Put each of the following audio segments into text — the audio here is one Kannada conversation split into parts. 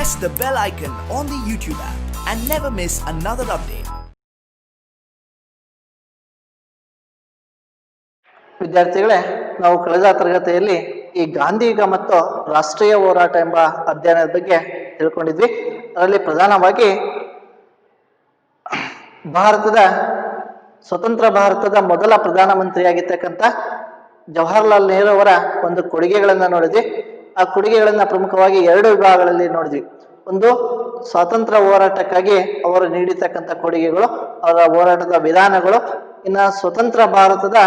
press the bell icon on the YouTube app and never miss another update. ವಿದ್ಯಾರ್ಥಿಗಳೇ, ನಾವು ಕಳೆದ ತರಗತಿಯಲ್ಲಿ ಈ ಗಾಂಧಿಯುಗ ಮತ್ತು ರಾಷ್ಟ್ರೀಯ ಹೋರಾಟ ಎಂಬ ಅಧ್ಯಯನದ ಬಗ್ಗೆ ತಿಳ್ಕೊಂಡಿದ್ವಿ. ಅದರಲ್ಲಿ ಪ್ರಧಾನವಾಗಿ ಸ್ವತಂತ್ರ ಭಾರತದ ಮೊದಲ ಪ್ರಧಾನಮಂತ್ರಿಯಾಗಿರ್ತಕ್ಕಂಥ ಜವಾಹರ್ಲಾಲ್ ನೆಹರು ಅವರ ಒಂದು ಕೊಡುಗೆಗಳನ್ನು ನೋಡಿದ್ವಿ. ಆ ಕೊಡುಗೆಗಳನ್ನ ಪ್ರಮುಖವಾಗಿ ಎರಡು ವಿಭಾಗಗಳಲ್ಲಿ ನೋಡಿದ್ವಿ. ಒಂದು, ಸ್ವಾತಂತ್ರ್ಯ ಹೋರಾಟಕ್ಕಾಗಿ ಅವರು ನೀಡಿರ್ತಕ್ಕಂಥ ಕೊಡುಗೆಗಳು, ಅವರ ಹೋರಾಟದ ವಿಧಾನಗಳು. ಇನ್ನು ಸ್ವತಂತ್ರ ಭಾರತದ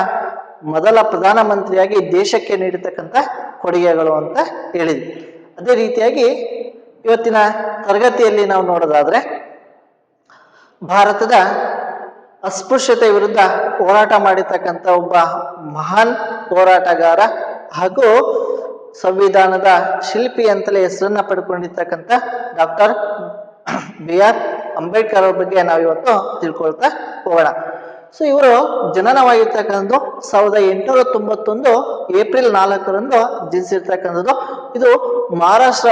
ಮೊದಲ ಪ್ರಧಾನಮಂತ್ರಿಯಾಗಿ ದೇಶಕ್ಕೆ ನೀಡಿರ್ತಕ್ಕಂಥ ಕೊಡುಗೆಗಳು ಅಂತ ಹೇಳಿದ್ವಿ. ಅದೇ ರೀತಿಯಾಗಿ ಇವತ್ತಿನ ತರಗತಿಯಲ್ಲಿ ನಾವು ನೋಡೋದಾದ್ರೆ, ಭಾರತದ ಅಸ್ಪೃಶ್ಯತೆ ವಿರುದ್ಧ ಹೋರಾಟ ಮಾಡಿರ್ತಕ್ಕಂಥ ಒಬ್ಬ ಮಹಾನ್ ಹೋರಾಟಗಾರ ಹಾಗೂ ಸಂವಿಧಾನದ ಶಿಲ್ಪಿ ಅಂತಲೇ ಹೆಸರನ್ನ ಪಡ್ಕೊಂಡಿರ್ತಕ್ಕಂಥ ಡಾಕ್ಟರ್ BR ಅಂಬೇಡ್ಕರ್ ಅವ್ರ ಬಗ್ಗೆ ನಾವಿವತ್ತು ತಿಳ್ಕೊಳ್ತಾ ಹೋಗೋಣ. ಸೊ ಇವರು ಜನನವಾಗಿರ್ತಕ್ಕಂಥದ್ದು 1891 ಏಪ್ರಿಲ್ 4ರಂದು ಜನಿಸಿರ್ತಕ್ಕಂಥದ್ದು. ಇದು ಮಹಾರಾಷ್ಟ್ರ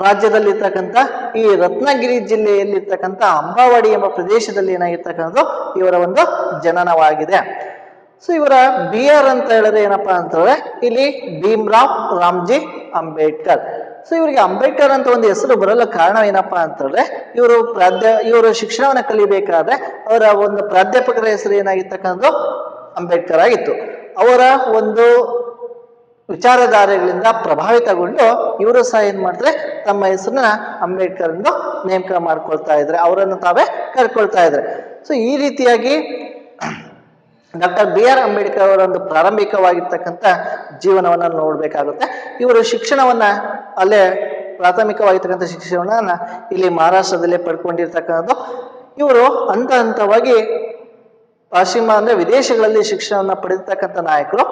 ರಾಜ್ಯದಲ್ಲಿರ್ತಕ್ಕಂಥ ಈ ರತ್ನಗಿರಿ ಜಿಲ್ಲೆಯಲ್ಲಿರ್ತಕ್ಕಂಥ ಅಂಬಾವಾಡಿ ಎಂಬ ಪ್ರದೇಶದಲ್ಲಿ ಏನಾಗಿರ್ತಕ್ಕಂಥದ್ದು ಇವರ ಒಂದು ಜನನವಾಗಿದೆ. ಸೊ ಇವರ BR ಅಂತ ಹೇಳಿದ್ರೆ ಏನಪ್ಪಾ ಅಂತಂದ್ರೆ ಇಲ್ಲಿ ಭೀಮ್ರಾವ್ ರಾಮ್ಜಿ ಅಂಬೇಡ್ಕರ್. ಸೊ ಇವರಿಗೆ ಅಂಬೇಡ್ಕರ್ ಅಂತ ಒಂದು ಹೆಸರು ಬರಲು ಕಾರಣ ಏನಪ್ಪಾ ಅಂತಂದ್ರೆ, ಇವರು ಶಿಕ್ಷಣವನ್ನ ಕಲಿಬೇಕಾದ್ರೆ ಅವರ ಒಂದು ಪ್ರಾಧ್ಯಾಪಕರ ಹೆಸರು ಏನಾಗಿರ್ತಕ್ಕಂಥದ್ದು ಅಂಬೇಡ್ಕರ್ ಆಗಿತ್ತು. ಅವರ ಒಂದು ವಿಚಾರಧಾರೆಗಳಿಂದ ಪ್ರಭಾವಿತಗೊಂಡು ಇವರು ಸಹ ಏನ್ ಮಾಡಿದ್ರೆ ತಮ್ಮ ಹೆಸರನ್ನ ಅಂಬೇಡ್ಕರ್ ಎಂದು ನೇಮಕ ಮಾಡ್ಕೊಳ್ತಾ ಇದ್ರೆ, ಅವರನ್ನು ತಾವೇ ಕರ್ಕೊಳ್ತಾ ಇದ್ರೆ. ಸೊ ಈ ರೀತಿಯಾಗಿ ಡಾಕ್ಟರ್ BR ಅಂಬೇಡ್ಕರ್ ಅವರ ಒಂದು ಪ್ರಾರಂಭಿಕವಾಗಿರ್ತಕ್ಕಂಥ ಜೀವನವನ್ನ ನೋಡ್ಬೇಕಾಗುತ್ತೆ. ಇವರು ಶಿಕ್ಷಣವನ್ನ ಅಲ್ಲೇ ಪ್ರಾಥಮಿಕವಾಗಿರ್ತಕ್ಕಂಥ ಶಿಕ್ಷಣವನ್ನ ಇಲ್ಲಿ ಮಹಾರಾಷ್ಟ್ರದಲ್ಲೇ ಪಡ್ಕೊಂಡಿರ್ತಕ್ಕಂಥದ್ದು. ಇವರು ಹಂತ ಹಂತವಾಗಿ ಪಾಶ್ಚಿಮ ಅಂದ್ರೆ ವಿದೇಶಗಳಲ್ಲಿ ಶಿಕ್ಷಣವನ್ನ ಪಡೆದಿರ್ತಕ್ಕಂಥ ನಾಯಕರು.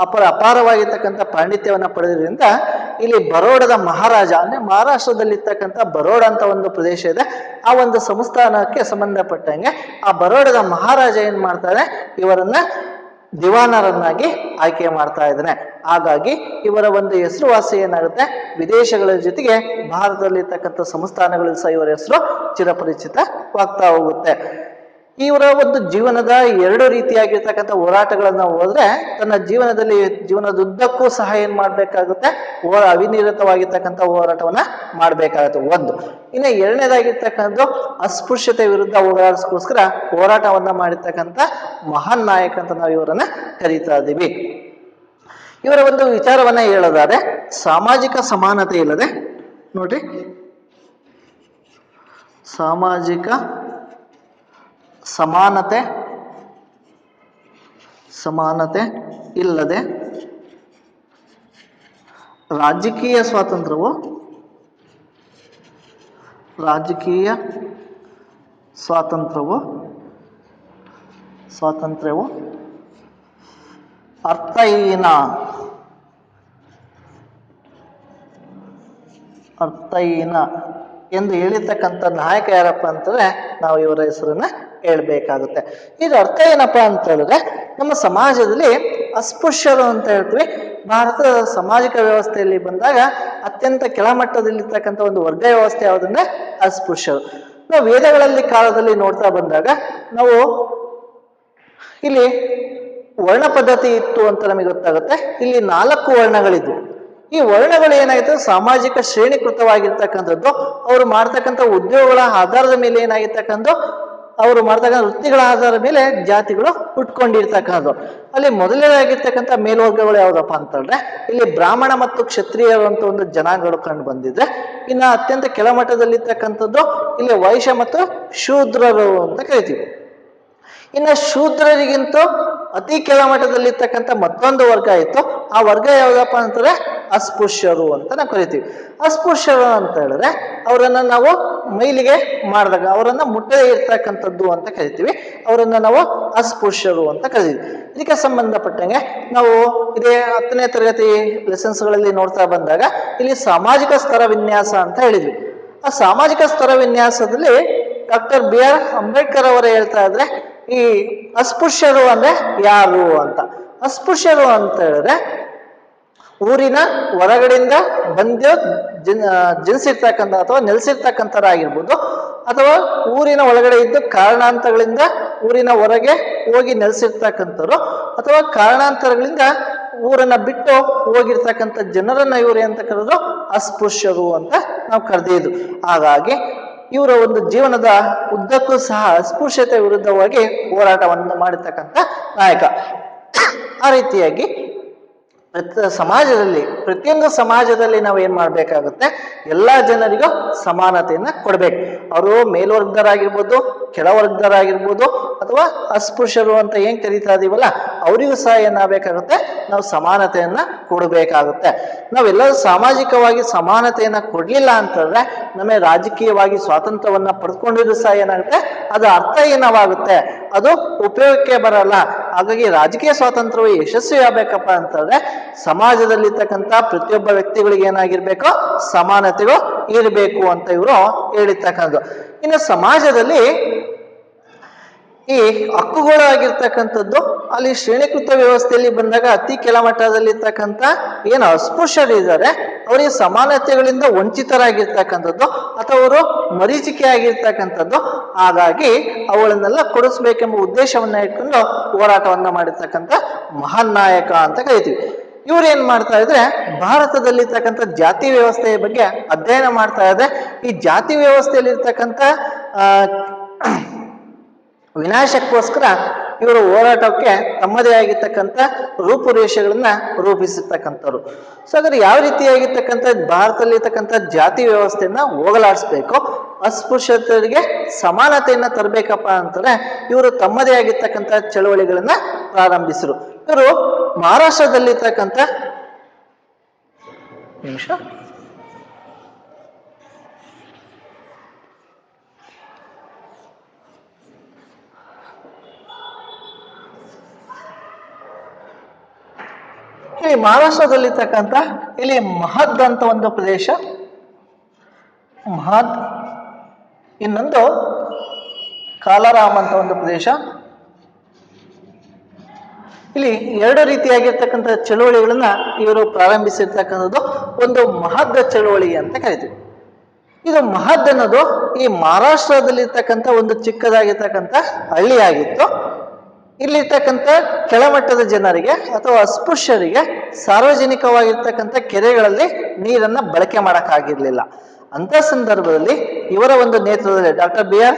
ಅಪಾರವಾಗಿರ್ತಕ್ಕಂಥ ಪಾಂಡಿತ್ಯವನ್ನ ಪಡೆದ್ರಿಂದ ಇಲ್ಲಿ ಬರೋಡದ ಮಹಾರಾಜ ಅಂದ್ರೆ ಮಹಾರಾಷ್ಟ್ರದಲ್ಲಿರ್ತಕ್ಕಂಥ ಬರೋಡ ಅಂತ ಒಂದು ಪ್ರದೇಶ ಇದೆ. ಆ ಒಂದು ಸಂಸ್ಥಾನಕ್ಕೆ ಸಂಬಂಧಪಟ್ಟಂಗೆ ಆ ಬರೋಡದ ಮಹಾರಾಜ ಏನ್ ಮಾಡ್ತಾರೆ, ಇವರನ್ನ ದಿವಾನರನ್ನಾಗಿ ಆಯ್ಕೆ ಮಾಡ್ತಾ ಇದ್ದಾನೆ. ಹಾಗಾಗಿ ಇವರ ಒಂದು ಹೆಸರುವಾಸಿ ಏನಾಗುತ್ತೆ, ವಿದೇಶಗಳ ಜೊತೆಗೆ ಭಾರತದಲ್ಲಿರ್ತಕ್ಕಂಥ ಸಂಸ್ಥಾನಗಳಲ್ಲಿ ಸಹ ಇವರ ಹೆಸರು ಚಿರಪರಿಚಿತವಾಗ್ತಾ ಹೋಗುತ್ತೆ. ಇವರ ಒಂದು ಜೀವನದ ಎರಡು ರೀತಿಯಾಗಿರ್ತಕ್ಕಂಥ ಹೋರಾಟಗಳನ್ನ ಹೋದ್ರೆ ತನ್ನ ಜೀವನದುದ್ದಕ್ಕೂ ಸಹ ಏನ್ ಮಾಡ್ಬೇಕಾಗುತ್ತೆ, ಅವಿನಿರತವಾಗಿರ್ತಕ್ಕಂಥ ಹೋರಾಟವನ್ನ ಮಾಡ್ಬೇಕಾಗುತ್ತೆ. ಒಂದು, ಇನ್ನು ಎರಡನೇದಾಗಿರ್ತಕ್ಕಂಥ ಅಸ್ಪೃಶ್ಯತೆ ವಿರುದ್ಧ ಹೋರಾಟಕ್ಕೋಸ್ಕರ ಹೋರಾಟವನ್ನ ಮಾಡಿರ್ತಕ್ಕಂಥ ಮಹಾನ್ ನಾಯಕ ಅಂತ ನಾವು ಇವರನ್ನ ಕರೀತಾ ಇದ್ದೀವಿ. ಇವರ ಒಂದು ವಿಚಾರವನ್ನ ಹೇಳೋದಾದ್ರೆ, ಸಾಮಾಜಿಕ ಸಮಾನತೆ ಇಲ್ಲದೆ ನೋಡ್ರಿ, ಸಾಮಾಜಿಕ ಸಮಾನತೆ ಇಲ್ಲದೆ ರಾಜಕೀಯ ಸ್ವಾತಂತ್ರ್ಯವು ಅರ್ಥಹೀನ ಎಂದು ಹೇಳಿರ್ತಕ್ಕಂಥ ನಾಯಕ ಯಾರಪ್ಪ ಅಂತಂದ್ರೆ ನಾವು ಇವರ ಹೆಸರನ್ನ ಹೇಳ್ಬೇಕಾಗುತ್ತೆ. ಇದು ಅರ್ಥ ಏನಪ್ಪಾ ಅಂತ ಹೇಳಿದ್ರೆ, ನಮ್ಮ ಸಮಾಜದಲ್ಲಿ ಅಸ್ಪೃಶ್ಯರು ಅಂತ ಹೇಳ್ತೀವಿ. ಭಾರತದ ಸಾಮಾಜಿಕ ವ್ಯವಸ್ಥೆಯಲ್ಲಿ ಬಂದಾಗ ಅತ್ಯಂತ ಕೆಳಮಟ್ಟದಲ್ಲಿರ್ತಕ್ಕಂಥ ಒಂದು ವರ್ಗ ವ್ಯವಸ್ಥೆ ಯಾವುದಂದ್ರೆ ಅಸ್ಪೃಶ್ಯರು. ನಾವು ವೇದಗಳಲ್ಲಿ ಕಾಲದಲ್ಲಿ ನೋಡ್ತಾ ಬಂದಾಗ ನಾವು ಇಲ್ಲಿ ವರ್ಣ ಪದ್ಧತಿ ಇತ್ತು ಅಂತ ನಮಗೆ ಗೊತ್ತಾಗುತ್ತೆ. ಇಲ್ಲಿ 4 ವರ್ಣಗಳಿದ್ವು. ಈ ವರ್ಣಗಳು ಏನಾಗಿತ್ತು, ಸಾಮಾಜಿಕ ಶ್ರೇಣೀಕೃತವಾಗಿರ್ತಕ್ಕಂಥದ್ದು. ಅವರು ಮಾಡ್ತಕ್ಕಂಥ ಉದ್ಯೋಗಗಳ ಆಧಾರದ ಮೇಲೆ ಏನಾಗಿರ್ತಕ್ಕಂಥ, ಅವರು ಮಾಡ್ತಕ್ಕಂಥ ವೃತ್ತಿಗಳ ಆಧಾರದ ಮೇಲೆ ಜಾತಿಗಳು ಹುಟ್ಕೊಂಡಿರ್ತಕ್ಕಂಥದ್ದು. ಅಲ್ಲಿ ಮೊದಲನೇದಾಗಿರ್ತಕ್ಕಂಥ ಮೇಲ್ವರ್ಗಗಳು ಯಾವ್ದಪ್ಪ ಅಂತಂದ್ರೆ ಇಲ್ಲಿ ಬ್ರಾಹ್ಮಣ ಮತ್ತು ಕ್ಷತ್ರಿಯರು ಅಂತ ಒಂದು ಜನಾಂಗಗಳು ಕಂಡು ಬಂದಿದ್ರೆ, ಇನ್ನು ಅತ್ಯಂತ ಕೆಳಮಟ್ಟದಲ್ಲಿರ್ತಕ್ಕಂಥದ್ದು ಇಲ್ಲಿ ವೈಶ್ಯ ಮತ್ತು ಶೂದ್ರರು ಅಂತ ಕರಿತೀವಿ. ಇನ್ನು ಶೂದ್ರರಿಗಿಂತ ಅತಿ ಕೆಳಮಟ್ಟದಲ್ಲಿರ್ತಕ್ಕಂಥ ಮತ್ತೊಂದು ವರ್ಗ ಇತ್ತು. ಆ ವರ್ಗ ಯಾವ್ದಪ್ಪ ಅಂತಂದ್ರೆ ಅಸ್ಪೃಶ್ಯರು ಅಂತ ನಾವು ಕರಿತೀವಿ. ಅಸ್ಪೃಶ್ಯರು ಅಂತ ಹೇಳಿದ್ರೆ ಅವರನ್ನ ನಾವು ಮೈಲಿಗೆ ಮಾಡಿದಾಗ ಅವರನ್ನ ಮುಟ್ಟದೇ ಇರ್ತಕ್ಕಂಥದ್ದು ಅಂತ ಕರಿತೀವಿ. ಅವರನ್ನ ನಾವು ಅಸ್ಪೃಶ್ಯರು ಅಂತ ಕರಿತೀವಿ. ಇದಕ್ಕೆ ಸಂಬಂಧಪಟ್ಟಂಗೆ ನಾವು ಇದೇ 10ನೇ ತರಗತಿ ಲೆಸನ್ಸ್ಗಳಲ್ಲಿ ನೋಡ್ತಾ ಬಂದಾಗ ಇಲ್ಲಿ ಸಾಮಾಜಿಕ ಸ್ತರ ವಿನ್ಯಾಸ ಅಂತ ಹೇಳಿದ್ವಿ. ಆ ಸಾಮಾಜಿಕ ಸ್ತರ ವಿನ್ಯಾಸದಲ್ಲಿ ಡಾಕ್ಟರ್ BR ಅಂಬೇಡ್ಕರ್ ಅವರೇ ಹೇಳ್ತಾ ಇದ್ರೆ, ಈ ಅಸ್ಪೃಶ್ಯರು ಅಂದ್ರೆ ಯಾರು ಅಂತ. ಅಸ್ಪೃಶ್ಯರು ಅಂತ ಹೇಳಿದ್ರೆ ಊರಿನ ಹೊರಗಡೆಯಿಂದ ಬಂದು ಜನಿಸಿರ್ತಕ್ಕಂಥ ಅಥವಾ ನೆಲೆಸಿರ್ತಕ್ಕಂಥರಾಗಿರ್ಬೋದು, ಅಥವಾ ಊರಿನ ಒಳಗಡೆ ಇದ್ದು ಕಾರಣಾಂತರಗಳಿಂದ ಊರಿನ ಹೊರಗೆ ಹೋಗಿ ನೆಲೆಸಿರ್ತಕ್ಕಂಥವ್ರು, ಅಥವಾ ಕಾರಣಾಂತರಗಳಿಂದ ಊರನ್ನ ಬಿಟ್ಟು ಹೋಗಿರ್ತಕ್ಕಂಥ ಜನರನ್ನ ಇವರು ಅಂತ ಕರೆದು ಅಸ್ಪೃಶ್ಯರು ಅಂತ ನಾವು ಕರೆದಿದ್ದು. ಹಾಗಾಗಿ ಇವರ ಒಂದು ಜೀವನದ ಉದ್ದಕ್ಕೂ ಸಹ ಅಸ್ಪೃಶ್ಯತೆ ವಿರುದ್ಧವಾಗಿ ಹೋರಾಟವನ್ನು ಮಾಡಿರ್ತಕ್ಕಂಥ ನಾಯಕ. ಆ ರೀತಿಯಾಗಿ ಪ್ರತಿಯೊಂದು ಸಮಾಜದಲ್ಲಿ ನಾವು ಏನ್ ಮಾಡ್ಬೇಕಾಗುತ್ತೆ, ಎಲ್ಲಾ ಜನರಿಗೂ ಸಮಾನತೆಯನ್ನ ಕೊಡ್ಬೇಕು. ಅವರು ಮೇಲ್ವರ್ಗದರಾಗಿರ್ಬೋದು, ಕೆಳವರ್ಗದರಾಗಿರ್ಬೋದು, ಅಥವಾ ಅಸ್ಪೃಶ್ಯರು ಅಂತ ಏನ್ ಕರೀತಾ ಇದೀವಲ್ಲ, ಅವರಿಗೂ ಸಹ ಏನಾಗಬೇಕಾಗುತ್ತೆ, ನಾವು ಸಮಾನತೆಯನ್ನ ಕೊಡಬೇಕಾಗುತ್ತೆ. ನಾವೆಲ್ಲರೂ ಸಾಮಾಜಿಕವಾಗಿ ಸಮಾನತೆಯನ್ನ ಕೊಡ್ಲಿಲ್ಲ ಅಂತಂದ್ರೆ ನಮಗೆ ರಾಜಕೀಯವಾಗಿ ಸ್ವಾತಂತ್ರ್ಯವನ್ನ ಪಡೆದುಕೊಂಡಿದ್ರು ಸಹ ಏನಾಗುತ್ತೆ, ಅದು ಅರ್ಥಹೀನವಾಗುತ್ತೆ, ಅದು ಉಪಯೋಗಕ್ಕೆ ಬರಲ್ಲ. ಹಾಗಾಗಿ ರಾಜಕೀಯ ಸ್ವಾತಂತ್ರ್ಯವು ಯಶಸ್ವಿ ಆಗ್ಬೇಕಪ್ಪ ಅಂತಂದ್ರೆ ಸಮಾಜದಲ್ಲಿರ್ತಕ್ಕಂಥ ಪ್ರತಿಯೊಬ್ಬ ವ್ಯಕ್ತಿಗಳಿಗೆ ಏನಾಗಿರ್ಬೇಕು, ಸಮಾನತೆಗಳು ಇರಬೇಕು ಅಂತ ಇವರು ಹೇಳಿರ್ತಕ್ಕಂಥದ್ದು. ಇನ್ನು ಸಮಾಜದಲ್ಲಿ ಈ ಹಕ್ಕುಗಳು ಆಗಿರ್ತಕ್ಕಂಥದ್ದು ಅಲ್ಲಿ ಶ್ರೇಣೀಕೃತ ವ್ಯವಸ್ಥೆಯಲ್ಲಿ ಬಂದಾಗ ಅತಿ ಕೆಳಮಟ್ಟದಲ್ಲಿ ಇರ್ತಕ್ಕಂಥ ಏನು ಅಸ್ಪೃಶ್ಯರಿದ್ದಾರೆ ಅವರಿಗೆ ಸಮಾನತೆಗಳಿಂದ ವಂಚಿತರಾಗಿರ್ತಕ್ಕಂಥದ್ದು ಅಥವಾ ಅವರು ಮರೀಚಿಕೆ ಆಗಿರ್ತಕ್ಕಂಥದ್ದು. ಹಾಗಾಗಿ ಅವುಗಳನ್ನೆಲ್ಲ ಕೊಡಿಸ್ಬೇಕೆಂಬ ಉದ್ದೇಶವನ್ನ ಇಟ್ಕೊಂಡು ಹೋರಾಟವನ್ನ ಮಾಡಿರ್ತಕ್ಕಂಥ ಮಹಾನ್ ನಾಯಕ ಅಂತ ಕರಿತೀವಿ. ಇವ್ರು ಏನ್ ಮಾಡ್ತಾ ಇದ್ರೆ ಭಾರತದಲ್ಲಿರ್ತಕ್ಕಂಥ ಜಾತಿ ವ್ಯವಸ್ಥೆಯ ಬಗ್ಗೆ ಅಧ್ಯಯನ ಮಾಡ್ತಾ ಇದ್ರೆ ಈ ಜಾತಿ ವ್ಯವಸ್ಥೆಯಲ್ಲಿ ಇರ್ತಕ್ಕಂಥ ವಿನಾಶಕ್ಕೋಸ್ಕರ ಇವರು ಹೋರಾಟಕ್ಕೆ ತಮ್ಮದೇ ಆಗಿರ್ತಕ್ಕಂಥ ರೂಪುರೇಷೆಗಳನ್ನ ರೂಪಿಸಿರ್ತಕ್ಕಂಥವ್ರು. ಸೊ ಹಾಗಾದ್ರೆ ಯಾವ ರೀತಿಯಾಗಿರ್ತಕ್ಕಂಥ ಭಾರತದಲ್ಲಿರ್ತಕ್ಕಂಥ ಜಾತಿ ವ್ಯವಸ್ಥೆಯನ್ನ ಹೋಗಲಾಡಿಸ್ಬೇಕು, ಅಸ್ಪೃಶ್ಯತೆಗೆ ಸಮಾನತೆಯನ್ನ ತರಬೇಕಪ್ಪ ಅಂತಂದ್ರೆ ಇವರು ತಮ್ಮದೇ ಆಗಿರ್ತಕ್ಕಂಥ ಚಳವಳಿಗಳನ್ನ ಪ್ರಾರಂಭಿಸಿರು. ಇವರು ಮಹಾರಾಷ್ಟ್ರದಲ್ಲಿರ್ತಕ್ಕಂಥ ಇಲ್ಲಿ ಮಹಾರಾಷ್ಟ್ರದಲ್ಲಿರ್ತಕ್ಕಂಥ ಇಲ್ಲಿ ಮಹದ್ ಅಂತ ಒಂದು ಪ್ರದೇಶ, ಮಹದ್, ಇನ್ನೊಂದು ಕಾಲಾರಾಮ್ ಅಂತ ಒಂದು ಪ್ರದೇಶ. ಇಲ್ಲಿ ಎರಡು ರೀತಿಯಾಗಿರ್ತಕ್ಕಂಥ ಚಳುವಳಿಗಳನ್ನ ಇವರು ಪ್ರಾರಂಭಿಸಿರ್ತಕ್ಕಂಥದ್ದು. ಒಂದು ಮಹದ್ ಚಳುವಳಿ ಅಂತ ಕರಿತೀವಿ. ಇದು ಮಹದ್ ಅನ್ನೋದು ಈ ಮಹಾರಾಷ್ಟ್ರದಲ್ಲಿರ್ತಕ್ಕಂಥ ಒಂದು ಚಿಕ್ಕದಾಗಿರ್ತಕ್ಕಂಥ ಹಳ್ಳಿಯಾಗಿತ್ತು. ಇಲ್ಲಿರ್ತಕ್ಕಂಥ ಕೆಳಮಟ್ಟದ ಜನರಿಗೆ ಅಥವಾ ಅಸ್ಪೃಶ್ಯರಿಗೆ ಸಾರ್ವಜನಿಕವಾಗಿರ್ತಕ್ಕಂಥ ಕೆರೆಗಳಲ್ಲಿ ನೀರನ್ನ ಬಳಕೆ ಮಾಡಕ್ಕಾಗಿರ್ಲಿಲ್ಲ. ಅಂತ ಸಂದರ್ಭದಲ್ಲಿ ಇವರ ಒಂದು ನೇತೃತ್ವದಲ್ಲಿ ಡಾಕ್ಟರ್ BR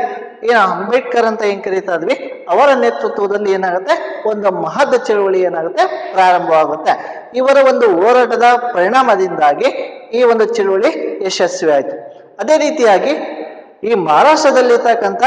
ಅಂಬೇಡ್ಕರ್ ಅಂತ ಏನ್ ಕರೀತಾ ಇದ್ವಿ, ಅವರ ನೇತೃತ್ವದಲ್ಲಿ ಏನಾಗುತ್ತೆ, ಒಂದು ಮಹದ್ ಚಳುವಳಿ ಏನಾಗುತ್ತೆ ಪ್ರಾರಂಭವಾಗುತ್ತೆ. ಇವರ ಒಂದು ಹೋರಾಟದ ಪರಿಣಾಮದಿಂದಾಗಿ ಈ ಒಂದು ಚಳುವಳಿ ಯಶಸ್ವಿ ಆಯಿತು. ಅದೇ ರೀತಿಯಾಗಿ ಈ ಮಹಾರಾಷ್ಟ್ರದಲ್ಲಿರ್ತಕ್ಕಂಥ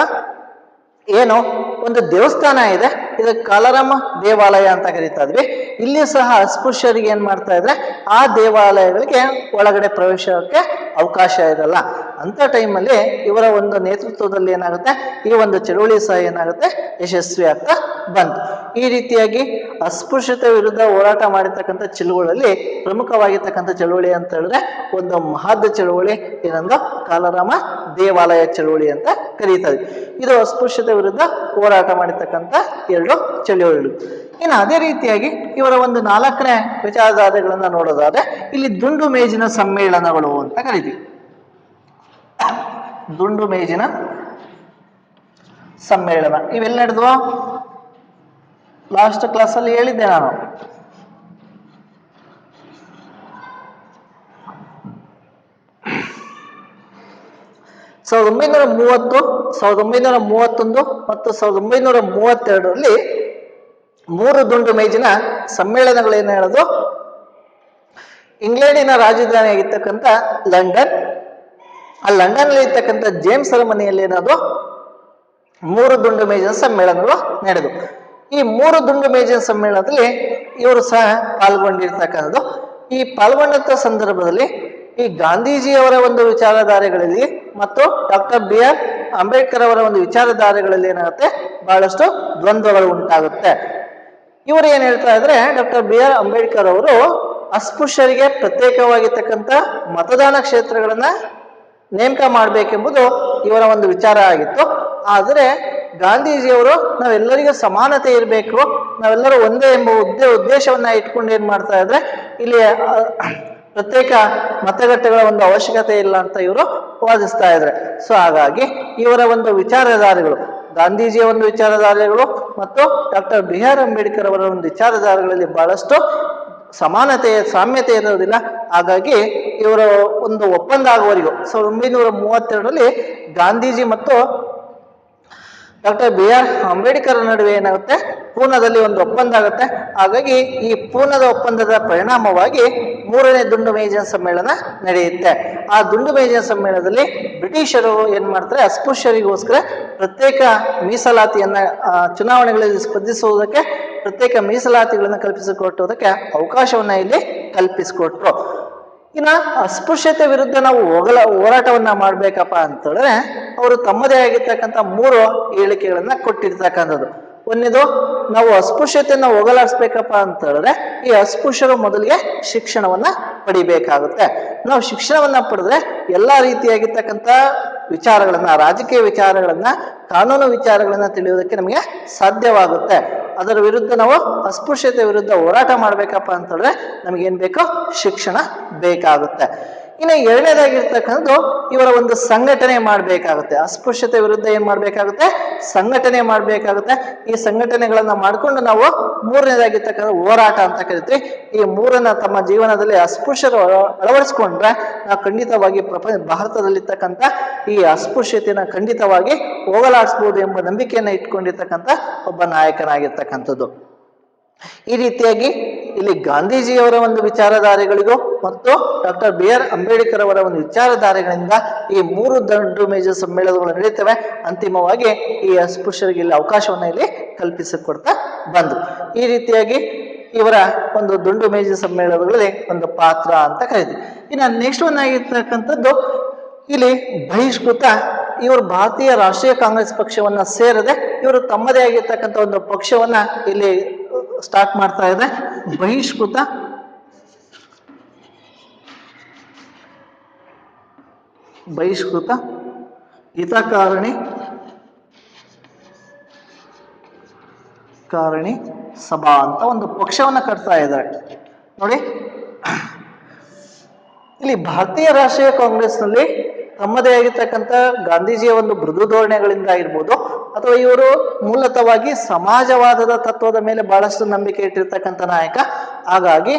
ಏನು ಒಂದು ದೇವಸ್ಥಾನ ಇದೆ, ಇದು ಕಾಲಾರಾಮ ದೇವಾಲಯ ಅಂತ ಕರೀತಾ ಇದ್ವಿ. ಇಲ್ಲಿ ಸಹ ಅಸ್ಪೃಶ್ಯರಿಗೆ ಏನ್ ಮಾಡ್ತಾ ಇದ್ರೆ ಆ ದೇವಾಲಯಗಳಿಗೆ ಒಳಗಡೆ ಪ್ರವೇಶಕ್ಕೆ ಅವಕಾಶ ಇರಲ್ಲ. ಅಂತ ಟೈಮಲ್ಲಿ ಇವರ ಒಂದು ನೇತೃತ್ವದಲ್ಲಿ ಏನಾಗುತ್ತೆ, ಈ ಒಂದು ಚಳುವಳಿ ಸಹ ಏನಾಗುತ್ತೆ ಯಶಸ್ವಿ ಆಗ್ತಾ ಬಂತು. ಈ ರೀತಿಯಾಗಿ ಅಸ್ಪೃಶ್ಯತೆ ವಿರುದ್ಧ ಹೋರಾಟ ಮಾಡಿರ್ತಕ್ಕಂಥ ಚಳುವಳಿಯಲ್ಲಿ ಪ್ರಮುಖವಾಗಿರ್ತಕ್ಕಂಥ ಚಳುವಳಿ ಅಂತ ಹೇಳಿದ್ರೆ ಒಂದು ಮಹದ್ ಚಳುವಳಿ, ಇನ್ನೊಂದು ಕಾಲಾರಾಮ ದೇವಾಲಯ ಚಳುವಳಿ ಅಂತ ಕರೀತಾ ಇದ್ವಿ. ಇದು ಅಸ್ಪೃಶ್ಯತೆ ವಿರುದ್ಧ ಹೋರಾಟ ಮಾಡಿರ್ತಕ್ಕಂಥ ಎರಡು ಚಳುವಳಿಗಳು. ಇನ್ನು ಅದೇ ರೀತಿಯಾಗಿ ಇವರ ಒಂದು 4ನೇ ವಿಚಾರಧಾರೆಗಳನ್ನ ನೋಡೋದಾದ್ರೆ ಇಲ್ಲಿ ದುಂಡು ಮೇಜಿನ ಸಮ್ಮೇಳನಗಳು ಅಂತ ಕರಿತೀವಿ. ದುಂಡು ಮೇಜಿನ ಸಮ್ಮೇಳನ ಇವೆಲ್ಲ ನಡೆದ್ವಾ? ಲಾಸ್ಟ್ ಕ್ಲಾಸಲ್ಲಿ ಹೇಳಿದ್ದೆ ನಾನು. ಸಾವಿರದ 1930, 1931 ಮತ್ತು 1932ರಲ್ಲಿ 3 ದುಂಡು ಮೇಜಿನ ಸಮ್ಮೇಳನಗಳೇನು ಹೇಳೋದು, ಇಂಗ್ಲೆಂಡಿನ ರಾಜಧಾನಿಯಾಗಿರ್ತಕ್ಕಂಥ ಲಂಡನ್, ಆ ಲಂಡನ್ ಅಲ್ಲಿ ಇರ್ತಕ್ಕಂಥ ಜೇಮ್ಸ್ ಅರಮನೆಯಲ್ಲಿ ಏನದು 3 ದುಂಡು ಮೇಜಿನ ಸಮ್ಮೇಳನಗಳು ನಡೆದು. ಈ 3 ದುಂಡು ಮೇಜಿನ ಸಮ್ಮೇಳನದಲ್ಲಿ ಇವರು ಸಹ ಪಾಲ್ಗೊಂಡಿರ್ತಕ್ಕಂಥದ್ದು. ಈ ಪಾಲ್ಗೊಂಡಂತ ಸಂದರ್ಭದಲ್ಲಿ ಈ ಗಾಂಧೀಜಿಯವರ ಒಂದು ವಿಚಾರಧಾರೆಗಳಲ್ಲಿ ಮತ್ತು ಡಾಕ್ಟರ್ BR ಅಂಬೇಡ್ಕರ್ ಅವರ ಒಂದು ವಿಚಾರಧಾರೆಗಳಲ್ಲಿ ಏನಾಗುತ್ತೆ, ಬಹಳಷ್ಟು ದ್ವಂದ್ವಗಳು ಉಂಟಾಗುತ್ತೆ. ಇವರು ಏನ್ ಹೇಳ್ತಾ ಇದ್ರೆ, ಡಾಕ್ಟರ್ BR ಅಂಬೇಡ್ಕರ್ ಅವರು ಅಸ್ಪೃಶ್ಯರಿಗೆ ಪ್ರತ್ಯೇಕವಾಗಿರ್ತಕ್ಕಂಥ ಮತದಾನ ಕ್ಷೇತ್ರಗಳನ್ನ ನೇಮಕ ಮಾಡಬೇಕೆಂಬುದು ಇವರ ಒಂದು ವಿಚಾರ ಆಗಿತ್ತು. ಆದರೆ ಗಾಂಧೀಜಿಯವರು ನಾವೆಲ್ಲರಿಗೂ ಸಮಾನತೆ ಇರಬೇಕು, ನಾವೆಲ್ಲರೂ ಒಂದೇ ಎಂಬ ಉದ್ದೇಶವನ್ನ ಇಟ್ಕೊಂಡು ಏನ್ ಮಾಡ್ತಾ ಇದ್ರೆ ಇಲ್ಲಿ ಪ್ರತ್ಯೇಕ ಮತಗಟ್ಟೆಗಳ ಒಂದು ಅವಶ್ಯಕತೆ ಇಲ್ಲ ಅಂತ ಇವರು ವಾದಿಸ್ತಾ ಇದ್ದಾರೆ. ಸೊ ಹಾಗಾಗಿ ಇವರ ಒಂದು ವಿಚಾರಧಾರೆಗಳು, ಗಾಂಧೀಜಿಯ ಒಂದು ವಿಚಾರಧಾರೆಗಳು ಮತ್ತು ಡಾಕ್ಟರ್ ಬಿ ಆರ್ ಅಂಬೇಡ್ಕರ್ ಅವರ ಒಂದು ವಿಚಾರಧಾರೆಗಳಲ್ಲಿ ಬಹಳಷ್ಟು ಸಮಾನತೆ ಸಾಮ್ಯತೆ ಇರೋದಿಲ್ಲ. ಹಾಗಾಗಿ ಇವರ ಒಂದು ಒಪ್ಪಂದ ಆಗುವವರೆಗೂ 1932ರಲ್ಲಿ ಗಾಂಧೀಜಿ ಮತ್ತು ಡಾಕ್ಟರ್ ಬಿ ಆರ್ ಅಂಬೇಡ್ಕರ್ ನಡುವೆ ಏನಾಗುತ್ತೆ, ಪೂನಾದಲ್ಲಿ ಒಂದು ಒಪ್ಪಂದ ಆಗುತ್ತೆ. ಹಾಗಾಗಿ ಈ ಪೂನಾದ ಒಪ್ಪಂದದ ಪರಿಣಾಮವಾಗಿ 3ನೇ ದುಂಡು ಮೇಜಿನ ಸಮ್ಮೇಳನ ನಡೆಯುತ್ತೆ. ಆ ದುಂಡು ಮೇಜಿನ ಸಮ್ಮೇಳನದಲ್ಲಿ ಬ್ರಿಟಿಷರು ಏನ್ ಮಾಡ್ತಾರೆ, ಅಸ್ಪೃಶ್ಯರಿಗೋಸ್ಕರ ಪ್ರತ್ಯೇಕ ಮೀಸಲಾತಿಯನ್ನ ಚುನಾವಣೆಗಳಲ್ಲಿ ಸ್ಪರ್ಧಿಸುವುದಕ್ಕೆ ಪ್ರತ್ಯೇಕ ಮೀಸಲಾತಿಗಳನ್ನು ಕಲ್ಪಿಸಿಕೊಟ್ಟುವುದಕ್ಕೆ ಅವಕಾಶವನ್ನ ಇಲ್ಲಿ ಕಲ್ಪಿಸಿಕೊಟ್ರು. ಇನ್ನು ಅಸ್ಪೃಶ್ಯತೆ ವಿರುದ್ಧ ನಾವು ಹೋರಾಟವನ್ನ ಮಾಡ್ಬೇಕಪ್ಪ ಅಂತ ಹೇಳಿದ್ರೆ ಅವರು ತಮ್ಮದೇ ಆಗಿರ್ತಕ್ಕಂಥ 3 ಹೇಳಿಕೆಗಳನ್ನ ಕೊಟ್ಟಿರ್ತಕ್ಕಂಥದ್ದು. ಒಂದೇದು, ನಾವು ಅಸ್ಪೃಶ್ಯತೆಯನ್ನ ಹೋಗಲಾಡಿಸ್ಬೇಕಪ್ಪ ಅಂತ ಹೇಳಿದ್ರೆ ಈ ಅಸ್ಪೃಶ್ಯರು ಮೊದಲಿಗೆ ಶಿಕ್ಷಣವನ್ನ ಪಡಿಬೇಕಾಗುತ್ತೆ. ನಾವು ಶಿಕ್ಷಣವನ್ನ ಪಡೆದ್ರೆ ಎಲ್ಲಾ ರೀತಿಯಾಗಿರ್ತಕ್ಕಂಥ ವಿಚಾರಗಳನ್ನ, ರಾಜಕೀಯ ವಿಚಾರಗಳನ್ನ, ಕಾನೂನು ವಿಚಾರಗಳನ್ನ ತಿಳಿಯೋದಕ್ಕೆ ನಮಗೆ ಸಾಧ್ಯವಾಗುತ್ತೆ. ಅದರ ವಿರುದ್ಧ ನಾವು ಅಸ್ಪೃಶ್ಯತೆ ವಿರುದ್ಧ ಹೋರಾಟ ಮಾಡ್ಬೇಕಪ್ಪ ಅಂತ ಹೇಳಿದ್ರೆ ನಮಗೇನ್ ಬೇಕು, ಶಿಕ್ಷಣ ಬೇಕಾಗುತ್ತೆ. ಇನ್ನು 2ನೇದಾಗಿರ್ತಕ್ಕಂಥದ್ದು ಇವರ ಒಂದು ಸಂಘಟನೆ ಮಾಡ್ಬೇಕಾಗುತ್ತೆ. ಅಸ್ಪೃಶ್ಯತೆ ವಿರುದ್ಧ ಏನ್ ಮಾಡ್ಬೇಕಾಗುತ್ತೆ, ಸಂಘಟನೆ ಮಾಡ್ಬೇಕಾಗುತ್ತೆ. ಈ ಸಂಘಟನೆಗಳನ್ನ ಮಾಡ್ಕೊಂಡು ನಾವು 3ನೇದಾಗಿರ್ತಕ್ಕಂಥ ಹೋರಾಟ ಅಂತ ಕರಿತೀವಿ. ಈ 3ನ್ನ ತಮ್ಮ ಜೀವನದಲ್ಲಿ ಅಸ್ಪೃಶ್ಯರು ಅಳವಡಿಸ್ಕೊಂಡ್ರೆ ನಾವು ಖಂಡಿತವಾಗಿ ಭಾರತದಲ್ಲಿರ್ತಕ್ಕಂಥ ಈ ಅಸ್ಪೃಶ್ಯತೆಯನ್ನ ಖಂಡಿತವಾಗಿ ಹೋಗಲಾಡಿಸ್ಬೋದು ಎಂಬ ನಂಬಿಕೆಯನ್ನ ಇಟ್ಕೊಂಡಿರ್ತಕ್ಕಂಥ ಒಬ್ಬ ನಾಯಕನಾಗಿರ್ತಕ್ಕಂಥದ್ದು. ಈ ರೀತಿಯಾಗಿ ಇಲ್ಲಿ ಗಾಂಧೀಜಿಯವರ ಒಂದು ವಿಚಾರಧಾರೆಗಳಿಗೂ ಮತ್ತು ಡಾಕ್ಟರ್ ಬಿ ಆರ್ ಅಂಬೇಡ್ಕರ್ ಅವರ ಒಂದು ವಿಚಾರಧಾರೆಗಳಿಂದ ಈ 3 ದುಂಡು ಮೇಜು ಸಮ್ಮೇಳನಗಳು ನಡೀತವೆ. ಅಂತಿಮವಾಗಿ ಈ ಅಸ್ಪೃಶ್ಯರಿಗೆ ಇಲ್ಲಿ ಅವಕಾಶವನ್ನ ಇಲ್ಲಿ ಕಲ್ಪಿಸಿಕೊಡ್ತಾ ಬಂದ್ರು. ಈ ರೀತಿಯಾಗಿ ಇವರ ಒಂದು ದುಂಡು ಮೇಜು ಸಮ್ಮೇಳನಗಳಲ್ಲಿ ಒಂದು ಪಾತ್ರ ಅಂತ ಕರೀತೀವಿ. ಇನ್ನು ನೆಕ್ಸ್ಟ್ ಒನ್ ಆಗಿರ್ತಕ್ಕಂಥದ್ದು ಇಲ್ಲಿ ಬಹಿಷ್ಕೃತ. ಇವರು ಭಾರತೀಯ ರಾಷ್ಟ್ರೀಯ ಕಾಂಗ್ರೆಸ್ ಪಕ್ಷವನ್ನ ಸೇರದೆ ಇವರು ತಮ್ಮದೇ ಆಗಿರ್ತಕ್ಕಂಥ ಒಂದು ಪಕ್ಷವನ್ನ ಇಲ್ಲಿ ಸ್ಟಾರ್ಟ್ ಮಾಡ್ತಾ ಇದೆ. ಬಹಿಷ್ಕೃತ ಹಿತಕಾರಣಿ ಸಭಾ ಅಂತ ಒಂದು ಪಕ್ಷವನ್ನ ಕಟ್ತಾ ಇದ್ದಾರೆ. ನೋಡಿ, ಇಲ್ಲಿ ಭಾರತೀಯ ರಾಷ್ಟ್ರೀಯ ಕಾಂಗ್ರೆಸ್ನಲ್ಲಿ ತಮ್ಮದೇ ಆಗಿರ್ತಕ್ಕಂಥ ಗಾಂಧೀಜಿಯ ಒಂದು ಮೃದು ಧೋರಣೆಗಳಿಂದ ಇರ್ಬೋದು, ಅಥವಾ ಇವರು ಮೂಲತಃವಾಗಿ ಸಮಾಜವಾದದ ತತ್ವದ ಮೇಲೆ ಬಹಳಷ್ಟು ನಂಬಿಕೆ ಇಟ್ಟಿರ್ತಕ್ಕಂಥ ನಾಯಕ. ಹಾಗಾಗಿ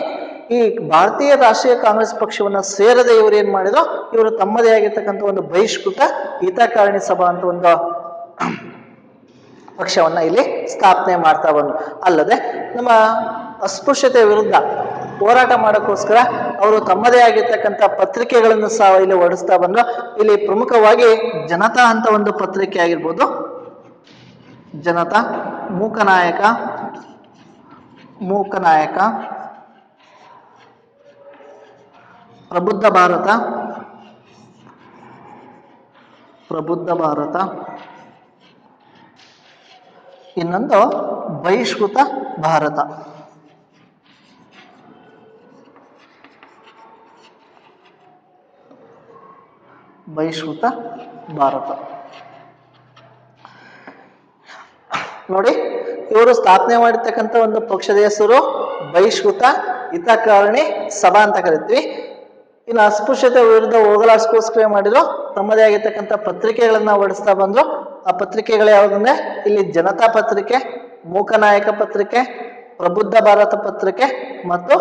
ಈ ಭಾರತೀಯ ರಾಷ್ಟ್ರೀಯ ಕಾಂಗ್ರೆಸ್ ಪಕ್ಷವನ್ನ ಸೇರದೆ ಇವರು ಏನ್ ಮಾಡಿದ್ರು, ಇವರು ತಮ್ಮದೇ ಆಗಿರ್ತಕ್ಕಂಥ ಒಂದು ಬಹಿಷ್ಕೃತ ಹಿತಕಾರಣಿ ಸಭಾ ಅಂತ ಒಂದು ಪಕ್ಷವನ್ನ ಇಲ್ಲಿ ಸ್ಥಾಪನೆ ಮಾಡ್ತಾ ಬಂದ್ರು. ಅಲ್ಲದೆ ನಮ್ಮ ಅಸ್ಪೃಶ್ಯತೆ ವಿರುದ್ಧ ಹೋರಾಟ ಮಾಡೋಕ್ಕೋಸ್ಕರ ಅವರು ತಮ್ಮದೇ ಆಗಿರ್ತಕ್ಕಂಥ ಪತ್ರಿಕೆಗಳನ್ನು ಸಹ ಇಲ್ಲಿ ಹೊರಡಿಸ್ತಾ ಬಂದ್ರು. ಇಲ್ಲಿ ಪ್ರಮುಖವಾಗಿ ಜನತಾ ಅಂತ ಒಂದು ಪತ್ರಿಕೆ ಆಗಿರ್ಬೋದು, ಜನತಾ, ಮೂಕನಾಯಕ, ಪ್ರಬುದ್ಧ ಭಾರತ, ಇನ್ನೊಂದು ಬಹಿಷ್ಕೃತ ಭಾರತ. ನೋಡಿ, ಇವರು ಸ್ಥಾಪನೆ ಮಾಡಿರ್ತಕ್ಕಂಥ ಒಂದು ಪಕ್ಷದ ಹೆಸರು ಬಹಿಷ್ಕೃತ ಹಿತಕಾರಣಿ ಸಭಾ ಅಂತ ಕರಿತೀವಿ. ಇನ್ನು ಅಸ್ಪೃಶ್ಯತೆ ವಿರುದ್ಧ ಹೋಗಲಾಡಿಸ್ಕೋಸ್ಕರ ಮಾಡಿದ್ರು ತಮ್ಮದೇ ಆಗಿರ್ತಕ್ಕಂಥ ಪತ್ರಿಕೆಗಳನ್ನ ಹೊರಡಿಸ್ತಾ ಬಂದ್ರು. ಆ ಪತ್ರಿಕೆಗಳು ಯಾವುದಂದ್ರೆ ಇಲ್ಲಿ ಜನತಾ ಪತ್ರಿಕೆ, ಮೂಕನಾಯಕ ಪತ್ರಿಕೆ, ಪ್ರಬುದ್ಧ ಭಾರತ ಪತ್ರಿಕೆ ಮತ್ತು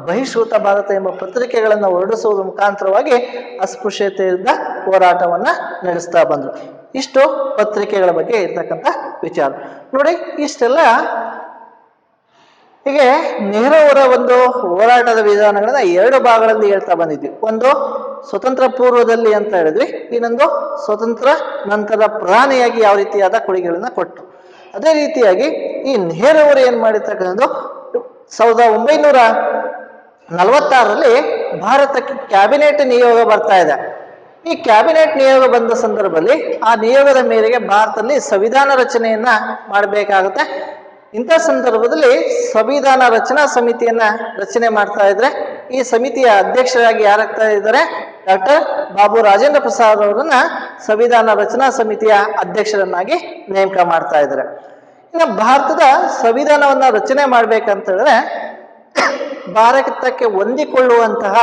ಬಹಿಷ್ಕೃತ ಭಾರತ ಎಂಬ ಪತ್ರಿಕೆಗಳನ್ನು ಹೊರಡಿಸುವುದರ ಮುಖಾಂತರವಾಗಿ ಅಸ್ಪೃಶ್ಯತೆಯಿಂದ ಹೋರಾಟವನ್ನ ನಡೆಸ್ತಾ ಬಂದ್ರು. ಇಷ್ಟು ಪತ್ರಿಕೆಗಳ ಬಗ್ಗೆ ಇರ್ತಕ್ಕಂಥ ವಿಚಾರ. ನೋಡಿ, ಇಷ್ಟೆಲ್ಲ ಹೀಗೆ ನೆಹರು ಅವರ ಒಂದು ಹೋರಾಟದ ವಿಧಾನಗಳನ್ನ 2 ಭಾಗಗಳಲ್ಲಿ ಹೇಳ್ತಾ ಬಂದಿದ್ವಿ. ಒಂದು ಸ್ವತಂತ್ರ ಪೂರ್ವದಲ್ಲಿ ಅಂತ ಹೇಳಿದ್ವಿ, ಇನ್ನೊಂದು ಸ್ವತಂತ್ರ ನಂತರ ಪ್ರಧಾನಿಯಾಗಿ ಯಾವ ರೀತಿಯಾದ ಕೊಡುಗೆಗಳನ್ನ ಕೊಟ್ಟರು. ಅದೇ ರೀತಿಯಾಗಿ ಈ ನೆಹರು ಅವರು ಏನ್ ಮಾಡಿರ್ತಕ್ಕಂಥದ್ದು 1946ರಲ್ಲಿ ಭಾರತಕ್ಕೆ ಕ್ಯಾಬಿನೆಟ್ ನಿಯೋಗ ಬರ್ತಾ ಇದೆ. ಈ ಕ್ಯಾಬಿನೆಟ್ ನಿಯೋಗ ಬಂದ ಸಂದರ್ಭದಲ್ಲಿ ಆ ನಿಯೋಗದ ಮೇರೆಗೆ ಭಾರತದಲ್ಲಿ ಸಂವಿಧಾನ ರಚನೆಯನ್ನ ಮಾಡಬೇಕಾಗುತ್ತೆ. ಇಂಥ ಸಂದರ್ಭದಲ್ಲಿ ಸಂವಿಧಾನ ರಚನಾ ಸಮಿತಿಯನ್ನ ರಚನೆ ಮಾಡ್ತಾ ಇದ್ರೆ ಈ ಸಮಿತಿಯ ಅಧ್ಯಕ್ಷರಾಗಿ ಯಾರಾಗ್ತಾ ಇದ್ದಾರೆ, ಡಾಕ್ಟರ್ ಬಾಬು ರಾಜೇಂದ್ರ ಪ್ರಸಾದ್ ಅವರನ್ನ ಸಂವಿಧಾನ ರಚನಾ ಸಮಿತಿಯ ಅಧ್ಯಕ್ಷರನ್ನಾಗಿ ನೇಮಕ ಮಾಡ್ತಾ ಇದ್ದಾರೆ. ಇನ್ನು ಭಾರತದ ಸಂವಿಧಾನವನ್ನ ರಚನೆ ಮಾಡ್ಬೇಕಂತ ಹೇಳಿದ್ರೆ ಭಾರತಕ್ಕೆ ಹೊಂದಿಕೊಳ್ಳುವಂತಹ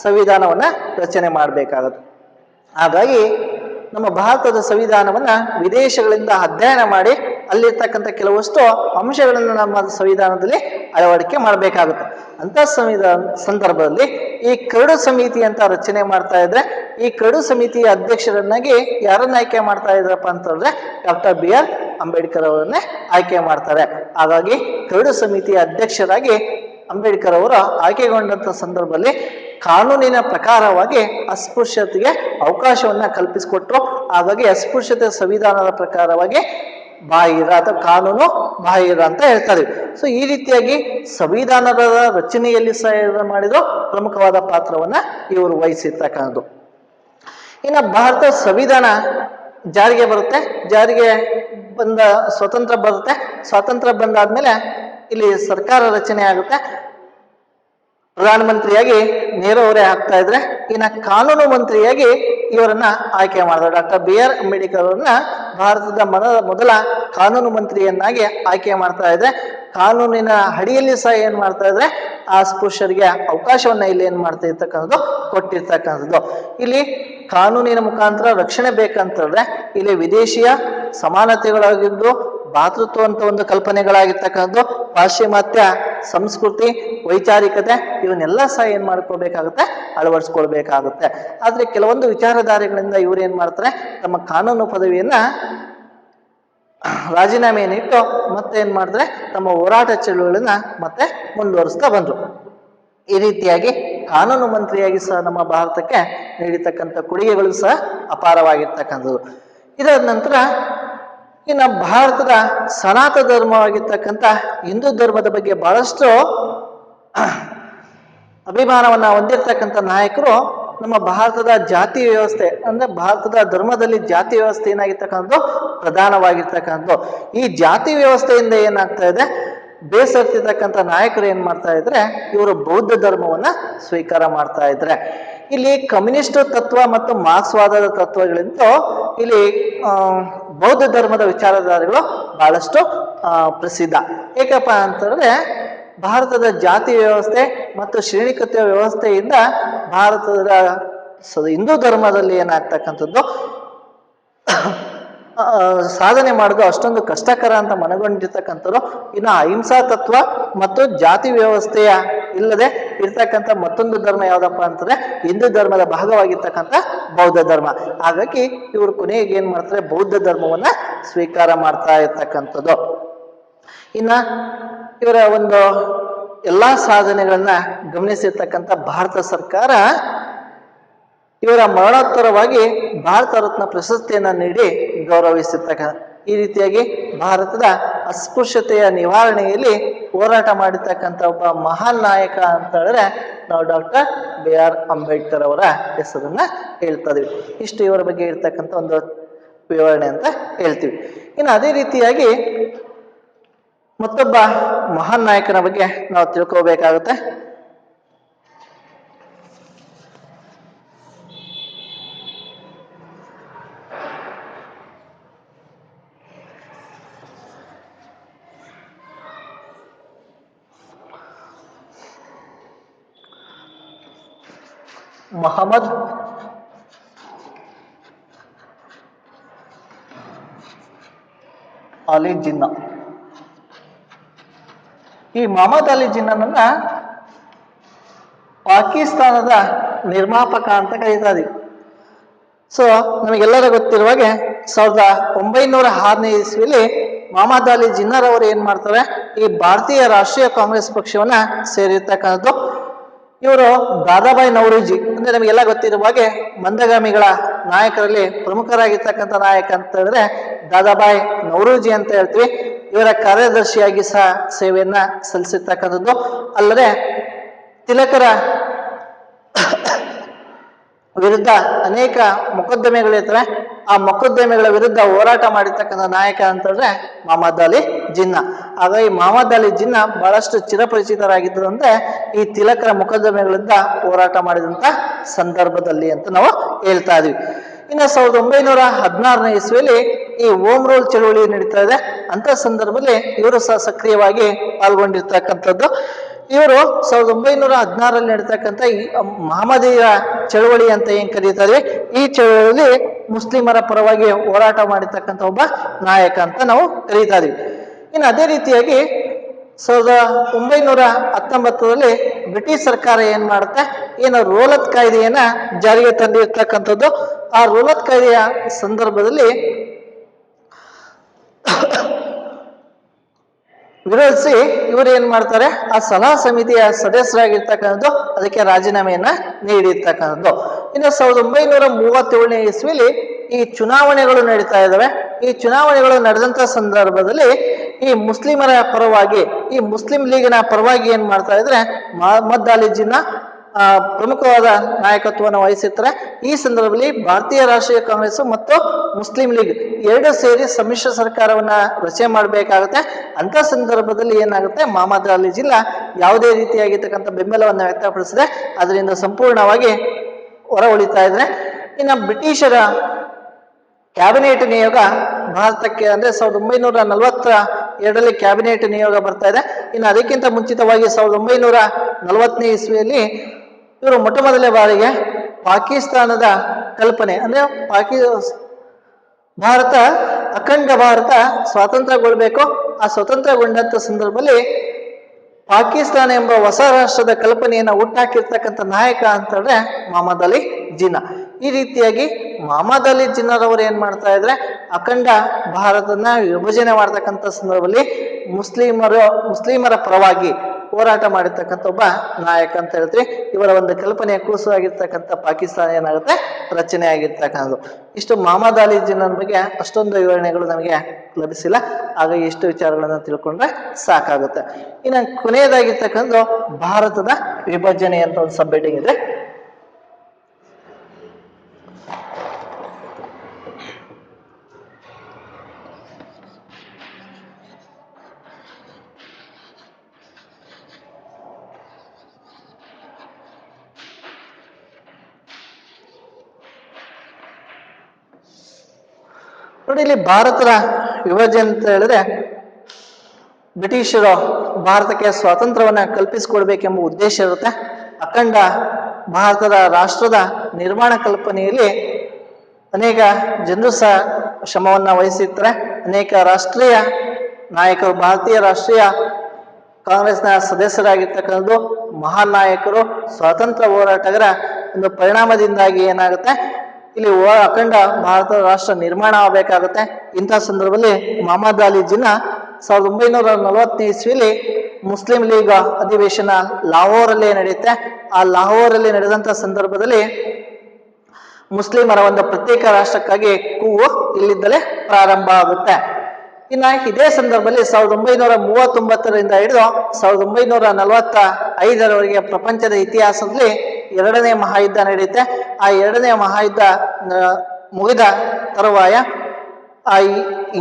ಸಂವಿಧಾನವನ್ನ ರಚನೆ ಮಾಡಬೇಕಾಗುತ್ತೆ. ಹಾಗಾಗಿ ನಮ್ಮ ಭಾರತದ ಸಂವಿಧಾನವನ್ನ ವಿದೇಶಗಳಿಂದ ಅಧ್ಯಯನ ಮಾಡಿ ಅಲ್ಲಿರ್ತಕ್ಕಂಥ ಕೆಲವಷ್ಟು ಅಂಶಗಳನ್ನು ನಮ್ಮ ಸಂವಿಧಾನದಲ್ಲಿ ಅಳವಡಿಕೆ ಮಾಡಬೇಕಾಗುತ್ತೆ. ಅಂತ ಸಂದರ್ಭದಲ್ಲಿ ಈ ಕರಡು ಸಮಿತಿ ಅಂತ ರಚನೆ ಮಾಡ್ತಾ ಇದ್ರೆ ಈ ಕರಡು ಸಮಿತಿಯ ಅಧ್ಯಕ್ಷರನ್ನಾಗಿ ಯಾರನ್ನ ಆಯ್ಕೆ ಮಾಡ್ತಾ ಇದ್ರಪ್ಪ ಅಂತಂದ್ರೆ ಡಾಕ್ಟರ್ BR ಅಂಬೇಡ್ಕರ್ ಅವರನ್ನೇ ಆಯ್ಕೆ ಮಾಡ್ತಾರೆ. ಹಾಗಾಗಿ ಕರಡು ಸಮಿತಿಯ ಅಧ್ಯಕ್ಷರಾಗಿ ಅಂಬೇಡ್ಕರ್ ಅವರು ಆಯ್ಕೆಗೊಂಡಂತ ಸಂದರ್ಭದಲ್ಲಿ ಕಾನೂನಿನ ಪ್ರಕಾರವಾಗಿ ಅಸ್ಪೃಶ್ಯತೆಗೆ ಅವಕಾಶವನ್ನ ಕಲ್ಪಿಸಿಕೊಟ್ರು. ಹಾಗಾಗಿ ಅಸ್ಪೃಶ್ಯತೆ ಸಂವಿಧಾನದ ಪ್ರಕಾರವಾಗಿ ಬಾಹಿರ ಅಥವಾ ಕಾನೂನು ಬಾಹಿರ ಅಂತ ಹೇಳ್ತಾರೆ. ಸೊ ಈ ರೀತಿಯಾಗಿ ಸಂವಿಧಾನದ ರಚನೆಯಲ್ಲಿ ಸಹ ಮಾಡಿದ್ರು ಪ್ರಮುಖವಾದ ಪಾತ್ರವನ್ನ ಇವರು ವಹಿಸಿರ್ತಕ್ಕಂಥದ್ದು. ಇನ್ನು ಭಾರತ ಸಂವಿಧಾನ ಜಾರಿಗೆ ಬರುತ್ತೆ, ಜಾರಿಗೆ ಬಂದ ಸ್ವತಂತ್ರ ಬರುತ್ತೆ, ಸ್ವಾತಂತ್ರ್ಯ ಬಂದಾದ್ಮೇಲೆ ಇಲ್ಲಿ ಸರ್ಕಾರ ರಚನೆ ಆಗುತ್ತೆ. ಪ್ರಧಾನಮಂತ್ರಿಯಾಗಿ ನೆಹರು ಅವರೇ ಆಗ್ತಾ ಇದ್ರೆ, ಇನ್ನು ಕಾನೂನು ಮಂತ್ರಿಯಾಗಿ ಇವರನ್ನ ಆಯ್ಕೆ ಮಾಡಿದ್ರು. ಡಾಕ್ಟರ್ BR ಅಂಬೇಡ್ಕರ್ ಅವರನ್ನ ಭಾರತದ ಮೊದಲ ಕಾನೂನು ಮಂತ್ರಿಯನ್ನಾಗಿ ಆಯ್ಕೆ ಮಾಡ್ತಾ ಇದ್ರೆ, ಕಾನೂನಿನ ಅಡಿಯಲ್ಲಿ ಸಹ ಏನ್ ಮಾಡ್ತಾ ಇದ್ರೆ ಆ ಅಸ್ಪೃಶ್ಯರಿಗೆ ಅವಕಾಶವನ್ನ ಇಲ್ಲಿ ಏನ್ ಮಾಡ್ತಾ ಇರ್ತಕ್ಕಂಥದ್ದು ಕೊಟ್ಟಿರ್ತಕ್ಕಂಥದ್ದು. ಇಲ್ಲಿ ಕಾನೂನಿನ ಮುಖಾಂತರ ರಕ್ಷಣೆ ಬೇಕಂತಂದ್ರೆ ಇಲ್ಲಿ ವಿದೇಶಿಯ ಸಮಾನತೆಗಳಾಗಿದ್ದು ಭಾತೃತ್ವ ಅಂತ ಒಂದು ಕಲ್ಪನೆಗಳಾಗಿರ್ತಕ್ಕಂಥದ್ದು, ಪಾಶ್ಚಿಮಾತ್ಯ ಸಂಸ್ಕೃತಿ, ವೈಚಾರಿಕತೆ ಇವನ್ನೆಲ್ಲ ಸಹ ಏನ್ ಮಾಡ್ಕೋಬೇಕಾಗುತ್ತೆ, ಅಳವಡಿಸ್ಕೊಳ್ಬೇಕಾಗುತ್ತೆ. ಆದ್ರೆ ಕೆಲವೊಂದು ವಿಚಾರಧಾರೆಗಳಿಂದ ಇವ್ರು ಏನ್ ಮಾಡ್ತಾರೆ, ತಮ್ಮ ಕಾನೂನು ಪದವಿಯನ್ನ ರಾಜೀನಾಮೆಯನ್ನಿಟ್ಟು ಮತ್ತೆ ಏನ್ ಮಾಡಿದ್ರೆ ತಮ್ಮ ಹೋರಾಟ ಚಳುವಳಿನ ಮತ್ತೆ ಮುಂದುವರಿಸ್ತಾ ಬಂದ್ರು. ಈ ರೀತಿಯಾಗಿ ಕಾನೂನು ಮಂತ್ರಿಯಾಗಿ ಸಹ ನಮ್ಮ ಭಾರತಕ್ಕೆ ನೀಡಿರ್ತಕ್ಕಂಥ ಕೊಡುಗೆಗಳು ಸಹ ಅಪಾರವಾಗಿರ್ತಕ್ಕಂಥದ್ದು. ಇದಾದ ನಂತರ ಇನ್ನು ಭಾರತದ ಸನಾತನ ಧರ್ಮವಾಗಿರ್ತಕ್ಕಂಥ ಹಿಂದೂ ಧರ್ಮದ ಬಗ್ಗೆ ಬಹಳಷ್ಟು ಅಭಿಮಾನವನ್ನ ಹೊಂದಿರತಕ್ಕಂಥ ನಾಯಕರು ನಮ್ಮ ಭಾರತದ ಜಾತಿ ವ್ಯವಸ್ಥೆ ಅಂದ್ರೆ ಭಾರತದ ಧರ್ಮದಲ್ಲಿ ಜಾತಿ ವ್ಯವಸ್ಥೆ ಏನಾಗಿರ್ತಕ್ಕಂಥದ್ದು ಪ್ರಧಾನವಾಗಿರ್ತಕ್ಕಂಥದ್ದು. ಈ ಜಾತಿ ವ್ಯವಸ್ಥೆಯಿಂದ ಏನಾಗ್ತಾ ಇದೆ, ಬೇಸರ್ತಿರ್ತಕ್ಕಂಥ ನಾಯಕರು ಏನ್ ಮಾಡ್ತಾ ಇದ್ರೆ ಇವರು ಬೌದ್ಧ ಧರ್ಮವನ್ನ ಸ್ವೀಕಾರ ಮಾಡ್ತಾ ಇದ್ರೆ. ಇಲ್ಲಿ ಕಮ್ಯುನಿಸ್ಟ್ ತತ್ವ ಮತ್ತು ಮಾರ್ಕ್ಸ್ವಾದದ ತತ್ವಗಳಿಂದ ಇಲ್ಲಿ ಬೌದ್ಧ ಧರ್ಮದ ವಿಚಾರಧಾರೆಗಳು ಬಹಳಷ್ಟು ಪ್ರಸಿದ್ಧ. ಏಕಪ್ಪ ಅಂತಂದ್ರೆ ಭಾರತದ ಜಾತಿ ವ್ಯವಸ್ಥೆ ಮತ್ತು ಶ್ರೇಣಿಕತೆಯ ವ್ಯವಸ್ಥೆಯಿಂದ ಭಾರತದ ಹಿಂದೂ ಧರ್ಮದಲ್ಲಿ ಏನಾಗ್ತಕ್ಕಂಥದ್ದು ಸಾಧನೆ ಮಾಡೋದು ಅಷ್ಟೊಂದು ಕಷ್ಟಕರ ಅಂತ ಮನಗೊಂಡಿರ್ತಕ್ಕಂಥದ್ದು. ಇನ್ನು ಅಹಿಂಸಾ ತತ್ವ ಮತ್ತು ಜಾತಿ ವ್ಯವಸ್ಥೆಯ ಇಲ್ಲದೆ ಇರ್ತಕ್ಕಂಥ ಮತ್ತೊಂದು ಧರ್ಮ ಯಾವ್ದಪ್ಪ ಅಂತಂದ್ರೆ ಹಿಂದೂ ಧರ್ಮದ ಭಾಗವಾಗಿರ್ತಕ್ಕಂಥ ಬೌದ್ಧ ಧರ್ಮ. ಹಾಗಾಗಿ ಇವರು ಕೊನೆಗೆ ಏನ್ ಮಾಡ್ತಾರೆ, ಬೌದ್ಧ ಧರ್ಮವನ್ನ ಸ್ವೀಕಾರ ಮಾಡ್ತಾ ಇರ್ತಕ್ಕಂಥದ್ದು. ಇನ್ನ ಇವರ ಒಂದು ಎಲ್ಲಾ ಸಾಧನೆಗಳನ್ನ ಗಮನಿಸಿರ್ತಕ್ಕಂಥ ಭಾರತ ಸರ್ಕಾರ ಇವರ ಮರಣೋತ್ತರವಾಗಿ ಭಾರತ ರತ್ನ ಪ್ರಶಸ್ತಿಯನ್ನ ನೀಡಿ ಗೌರವಿಸಿರ್ತಕ್ಕಂಥ. ಈ ರೀತಿಯಾಗಿ ಭಾರತದ ಅಸ್ಪೃಶ್ಯತೆಯ ನಿವಾರಣೆಯಲ್ಲಿ ಹೋರಾಟ ಮಾಡಿರ್ತಕ್ಕಂಥ ಒಬ್ಬ ಮಹಾನ್ ನಾಯಕ ಅಂತ ಹೇಳಿದ್ರೆ ನಾವು ಡಾಕ್ಟರ್ BR ಅಂಬೇಡ್ಕರ್ ಅವರ ಹೆಸರನ್ನ ಹೇಳ್ತಾ ಇದೀವಿ. ಇಷ್ಟು ಇವರ ಬಗ್ಗೆ ಇರ್ತಕ್ಕಂಥ ಒಂದು ವಿವರಣೆ ಅಂತ ಹೇಳ್ತೀವಿ. ಇನ್ನು ಅದೇ ರೀತಿಯಾಗಿ ಮತ್ತೊಬ್ಬ ಮಹಾನ್ ನಾಯಕನ ಬಗ್ಗೆ ನಾವು ತಿಳ್ಕೋಬೇಕಾಗುತ್ತೆ. ಮೊಹಮ್ಮದ್ ಅಲಿ ಜಿನ್ನಾ. ಈ ಮೊಹಮ್ಮದ್ ಅಲಿ ಜಿನ್ನಾನನ್ನ ಪಾಕಿಸ್ತಾನದ ನಿರ್ಮಾಪಕ ಅಂತ ಕರೀತಾ ಇದೀವಿ. ಸೊ ನಮಗೆಲ್ಲರ ಗೊತ್ತಿರುವಾಗೆ 1906ನೇ ಇಸ್ವಿಲಿ ಮೊಹಮ್ಮದ್ ಅಲಿ ಜಿನ್ನಾರವರು ಏನ್ ಮಾಡ್ತಾರೆ, ಈ ಭಾರತೀಯ ರಾಷ್ಟ್ರೀಯ ಕಾಂಗ್ರೆಸ್ ಪಕ್ಷವನ್ನ ಸೇರಿರ್ತಕ್ಕಂಥದ್ದು. ಇವರು ದಾದಾಬಾಯಿ ನೌರೋಜಿ ಅಂದ್ರೆ ನಮಗೆಲ್ಲ ಗೊತ್ತಿರುವ ಹಾಗೆ ಮಂದಗಾಮಿಗಳ ನಾಯಕರಲ್ಲಿ ಪ್ರಮುಖರಾಗಿರ್ತಕ್ಕಂಥ ನಾಯಕ ಅಂತ ಹೇಳಿದ್ರೆ ದಾದಾಬಾಯಿ ನೌರೋಜಿ ಅಂತ ಹೇಳ್ತೀವಿ. ಇವರ ಕಾರ್ಯದರ್ಶಿಯಾಗಿ ಸಹ ಸೇವೆಯನ್ನ ಸಲ್ಲಿಸಿರ್ತಕ್ಕಂಥದ್ದು. ಅಲ್ಲದೆ ತಿಲಕರ ವಿರುದ್ಧ ಅನೇಕ ಮೊಕದ್ದಮೆಗಳಿರ್ತವೆ. ಆ ಮೊಕದ್ದಮೆಗಳ ವಿರುದ್ಧ ಹೋರಾಟ ಮಾಡಿರ್ತಕ್ಕಂಥ ನಾಯಕ ಅಂತಂದ್ರೆ ಮೊಹಮ್ಮದ್ ಅಲಿ ಜಿನ್ನಾ. ಹಾಗಾಗಿ ಮಹಮ್ಮದ್ ಅಲಿ ಜಿನ್ನಾ ಬಹಳಷ್ಟು ಚಿರಪರಿಚಿತರಾಗಿದ್ದರು ಅಂದ್ರೆ ಈ ತಿಲಕರ ಮೊಕದ್ದಮೆಗಳಿಂದ ಹೋರಾಟ ಮಾಡಿದಂತ ಸಂದರ್ಭದಲ್ಲಿ ಅಂತ ನಾವು ಹೇಳ್ತಾ ಇದೀವಿ. ಇನ್ನು 1916ನೇ ಇಸ್ವಿಯಲ್ಲಿ ಈ ಹೋಮ್ ರೂಲ್ ಚಳುವಳಿ ನಡೀತಾ ಇದೆ. ಅಂತ ಸಂದರ್ಭದಲ್ಲಿ ಇವರು ಸಹ ಸಕ್ರಿಯವಾಗಿ ಪಾಲ್ಗೊಂಡಿರ್ತಕ್ಕಂಥದ್ದು. ಇವರು 1916ರಲ್ಲಿ ನಡೀತಕ್ಕಂಥ ಈ ಮಹಮ್ಮದೀಯ ಚಳುವಳಿ ಅಂತ ಏನ್ ಕರೀತಾರೆ, ಈ ಚಳುವಳಿಯಲ್ಲಿ ಮುಸ್ಲಿಮರ ಪರವಾಗಿ ಹೋರಾಟ ಮಾಡಿರ್ತಕ್ಕಂಥ ಒಬ್ಬ ನಾಯಕ ಅಂತ ನಾವು ಕರೀತಾ ಇದೀವಿ. ಇನ್ನು ಅದೇ ರೀತಿಯಾಗಿ 1919ರಲ್ಲಿ ಬ್ರಿಟಿಷ್ ಸರ್ಕಾರ ಏನ್ ಮಾಡುತ್ತೆ, ಏನು ರೋಲತ್ ಕಾಯ್ದೆಯನ್ನ ಜಾರಿಗೆ ತಂದಿರ್ತಕ್ಕಂಥದ್ದು. ಆ ರೋಲತ್ ಕಾಯ್ದೆಯ ಸಂದರ್ಭದಲ್ಲಿ ವಿರೋಧಿಸಿ ಇವರು ಏನ್ ಮಾಡ್ತಾರೆ, ಆ ಸಲಹಾ ಸಮಿತಿಯ ಸದಸ್ಯರಾಗಿರ್ತಕ್ಕಂಥದ್ದು ಅದಕ್ಕೆ ರಾಜೀನಾಮೆಯನ್ನ ನೀಡಿರ್ತಕ್ಕಂಥದ್ದು. ಇನ್ನು 1937ನೇ ಇಸ್ವಿಲಿ ಈ ಚುನಾವಣೆಗಳು ನಡೀತಾ ಇದ್ದಾವೆ. ಈ ಚುನಾವಣೆಗಳು ನಡೆದಂತ ಸಂದರ್ಭದಲ್ಲಿ ಈ ಮುಸ್ಲಿಮರ ಪರವಾಗಿ, ಈ ಮುಸ್ಲಿಂ ಲೀಗಿನ ಪರವಾಗಿ ಏನ್ ಮಾಡ್ತಾ ಇದ್ರೆ ಮಹಮ್ಮದ್ ಅಲಿ ಜಿನ್ನಾ ಪ್ರಮುಖವಾದ ನಾಯಕತ್ವವನ್ನು ವಹಿಸಿರ್ತಾರೆ. ಈ ಸಂದರ್ಭದಲ್ಲಿ ಭಾರತೀಯ ರಾಷ್ಟ್ರೀಯ ಕಾಂಗ್ರೆಸ್ ಮತ್ತು ಮುಸ್ಲಿಂ ಲೀಗ್ ಎರಡು ಸೇರಿ ಸಮ್ಮಿಶ್ರ ಸರ್ಕಾರವನ್ನ ರಚನೆ ಮಾಡಬೇಕಾಗುತ್ತೆ. ಅಂತ ಸಂದರ್ಭದಲ್ಲಿ ಏನಾಗುತ್ತೆ, ಮಹಮ್ಮದ್ ಅಲಿ ಜಿನ್ನಾ ಯಾವುದೇ ರೀತಿಯಾಗಿರ್ತಕ್ಕಂಥ ಬೆಂಬಲವನ್ನು ವ್ಯಕ್ತಪಡಿಸಿದೆ ಅದರಿಂದ ಸಂಪೂರ್ಣವಾಗಿ ಹೊರ ಉಳಿತಾ ಇದ್ರೆ. ಇನ್ನು ಬ್ರಿಟಿಷರ ಕ್ಯಾಬಿನೆಟ್ ನಿಯೋಗ ಭಾರತಕ್ಕೆ ಅಂದ್ರೆ 1942ರಲ್ಲಿ ಕ್ಯಾಬಿನೆಟ್ ನಿಯೋಗ ಬರ್ತಾ ಇದೆ. ಇನ್ನು ಅದಕ್ಕಿಂತ ಮುಂಚಿತವಾಗಿ 1940ನೇ ಇಸ್ವಿಯಲ್ಲಿ ಇವರು ಮೊಟ್ಟ ಮೊದಲ ಬಾರಿಗೆ ಪಾಕಿಸ್ತಾನದ ಕಲ್ಪನೆ ಅಂದ್ರೆ ಭಾರತ ಅಖಂಡ ಭಾರತ ಸ್ವಾತಂತ್ರ್ಯಗೊಳ್ಬೇಕು. ಆ ಸ್ವಾತಂತ್ರ್ಯಗೊಂಡಂತ ಸಂದರ್ಭದಲ್ಲಿ ಪಾಕಿಸ್ತಾನ ಎಂಬ ಹೊಸ ರಾಷ್ಟ್ರದ ಕಲ್ಪನೆಯನ್ನ ಹುಟ್ಟಾಕಿರ್ತಕ್ಕಂಥ ನಾಯಕ ಅಂತಂದ್ರೆ ಮಹಮ್ಮದ್ ಅಲಿ ಜಿನ್ನಾ. ಈ ರೀತಿಯಾಗಿ ಮಹಮ್ಮದ್ ಅಲಿ ಜಿನ್ನಾರವರು ಏನ್ ಮಾಡ್ತಾ ಇದ್ರೆ ಅಖಂಡ ಭಾರತನ ವಿಭಜನೆ ಮಾಡ್ತಕ್ಕಂಥ ಸಂದರ್ಭದಲ್ಲಿ ಮುಸ್ಲಿಮರ ಪರವಾಗಿ ಹೋರಾಟ ಮಾಡಿರ್ತಕ್ಕಂಥ ಒಬ್ಬ ನಾಯಕ ಅಂತ ಹೇಳ್ತೀವಿ. ಇವರ ಒಂದು ಕಲ್ಪನೆಯ ಕೂಸಾಗಿರ್ತಕ್ಕಂಥ ಪಾಕಿಸ್ತಾನ ಏನಾಗುತ್ತೆ ರಚನೆ ಆಗಿರ್ತಕ್ಕಂಥದ್ದು. ಇಷ್ಟು ಮಹಮ್ಮದ್ ಅಲಿ ಜಿನ್ನಾ ಬಗ್ಗೆ ಅಷ್ಟೊಂದು ವಿವರಣೆಗಳು ನಮಗೆ ಲಭಿಸಿಲ್ಲ. ಹಾಗಾಗಿ ಇಷ್ಟು ವಿಚಾರಗಳನ್ನ ತಿಳ್ಕೊಂಡ್ರೆ ಸಾಕಾಗುತ್ತೆ. ಇನ್ನು ಕೊನೆಯದಾಗಿರ್ತಕ್ಕಂಥ ಭಾರತದ ವಿಭಜನೆ ಅಂತ ಒಂದು ಸಬ್ಹೆಡಿಂಗ್ ಇದೆ. ನೋಡಿ, ಇಲ್ಲಿ ಭಾರತದ ವಿಭಜನೆ ಅಂತ ಹೇಳಿದ್ರೆ ಬ್ರಿಟಿಷರು ಭಾರತಕ್ಕೆ ಸ್ವಾತಂತ್ರ್ಯವನ್ನ ಕಲ್ಪಿಸಿಕೊಡ್ಬೇಕೆಂಬ ಉದ್ದೇಶ ಇರುತ್ತೆ. ಅಖಂಡ ಭಾರತದ ರಾಷ್ಟ್ರದ ನಿರ್ಮಾಣ ಕಲ್ಪನೆಯಲ್ಲಿ ಅನೇಕ ಜನರು ಸಹ ಶ್ರಮವನ್ನ ವಹಿಸಿರ್ತಾರೆ. ಅನೇಕ ರಾಷ್ಟ್ರೀಯ ನಾಯಕರು, ಭಾರತೀಯ ರಾಷ್ಟ್ರೀಯ ಕಾಂಗ್ರೆಸ್ನ ಸದಸ್ಯರಾಗಿರ್ತಕ್ಕಂಥದ್ದು ಮಹಾನ್ ನಾಯಕರು, ಸ್ವಾತಂತ್ರ್ಯ ಹೋರಾಟಗಾರ ಒಂದು ಪರಿಣಾಮದಿಂದಾಗಿ ಏನಾಗುತ್ತೆ, ಇಲ್ಲಿ ಅಖಂಡ ಭಾರತದ ರಾಷ್ಟ್ರ ನಿರ್ಮಾಣ ಆಗಬೇಕಾಗುತ್ತೆ. ಇಂತಹ ಸಂದರ್ಭದಲ್ಲಿ ಮಹಮ್ಮದ್ ಅಲಿ ಜಿನ್ನಾ 1940ನೇ ಇಸ್ವಿಯಲ್ಲಿ ಮುಸ್ಲಿಂ ಲೀಗ್ ಅಧಿವೇಶನ ಲಾಹೋರಲ್ಲಿ ನಡೆಯುತ್ತೆ. ಆ ಲಾಹೋರಲ್ಲಿ ನಡೆದಂತ ಸಂದರ್ಭದಲ್ಲಿ ಮುಸ್ಲಿಮರ ಒಂದು ಪ್ರತ್ಯೇಕ ರಾಷ್ಟ್ರಕ್ಕಾಗಿ ಕೂಗು ಇಲ್ಲಿದ್ದಲೇ ಪ್ರಾರಂಭ ಆಗುತ್ತೆ. ಇನ್ನು ಇದೇ ಸಂದರ್ಭದಲ್ಲಿ 1939ರಿಂದ ಹಿಡಿದು 1945ರವರೆಗೆ ಪ್ರಪಂಚದ ಇತಿಹಾಸದಲ್ಲಿ ಎರಡನೇ ಮಹಾಯುದ್ಧ ನಡೆಯುತ್ತೆ. ಆ ಎರಡನೇ ಮಹಾಯುದ್ಧ ಮುಗಿದ ತರುವಾಯ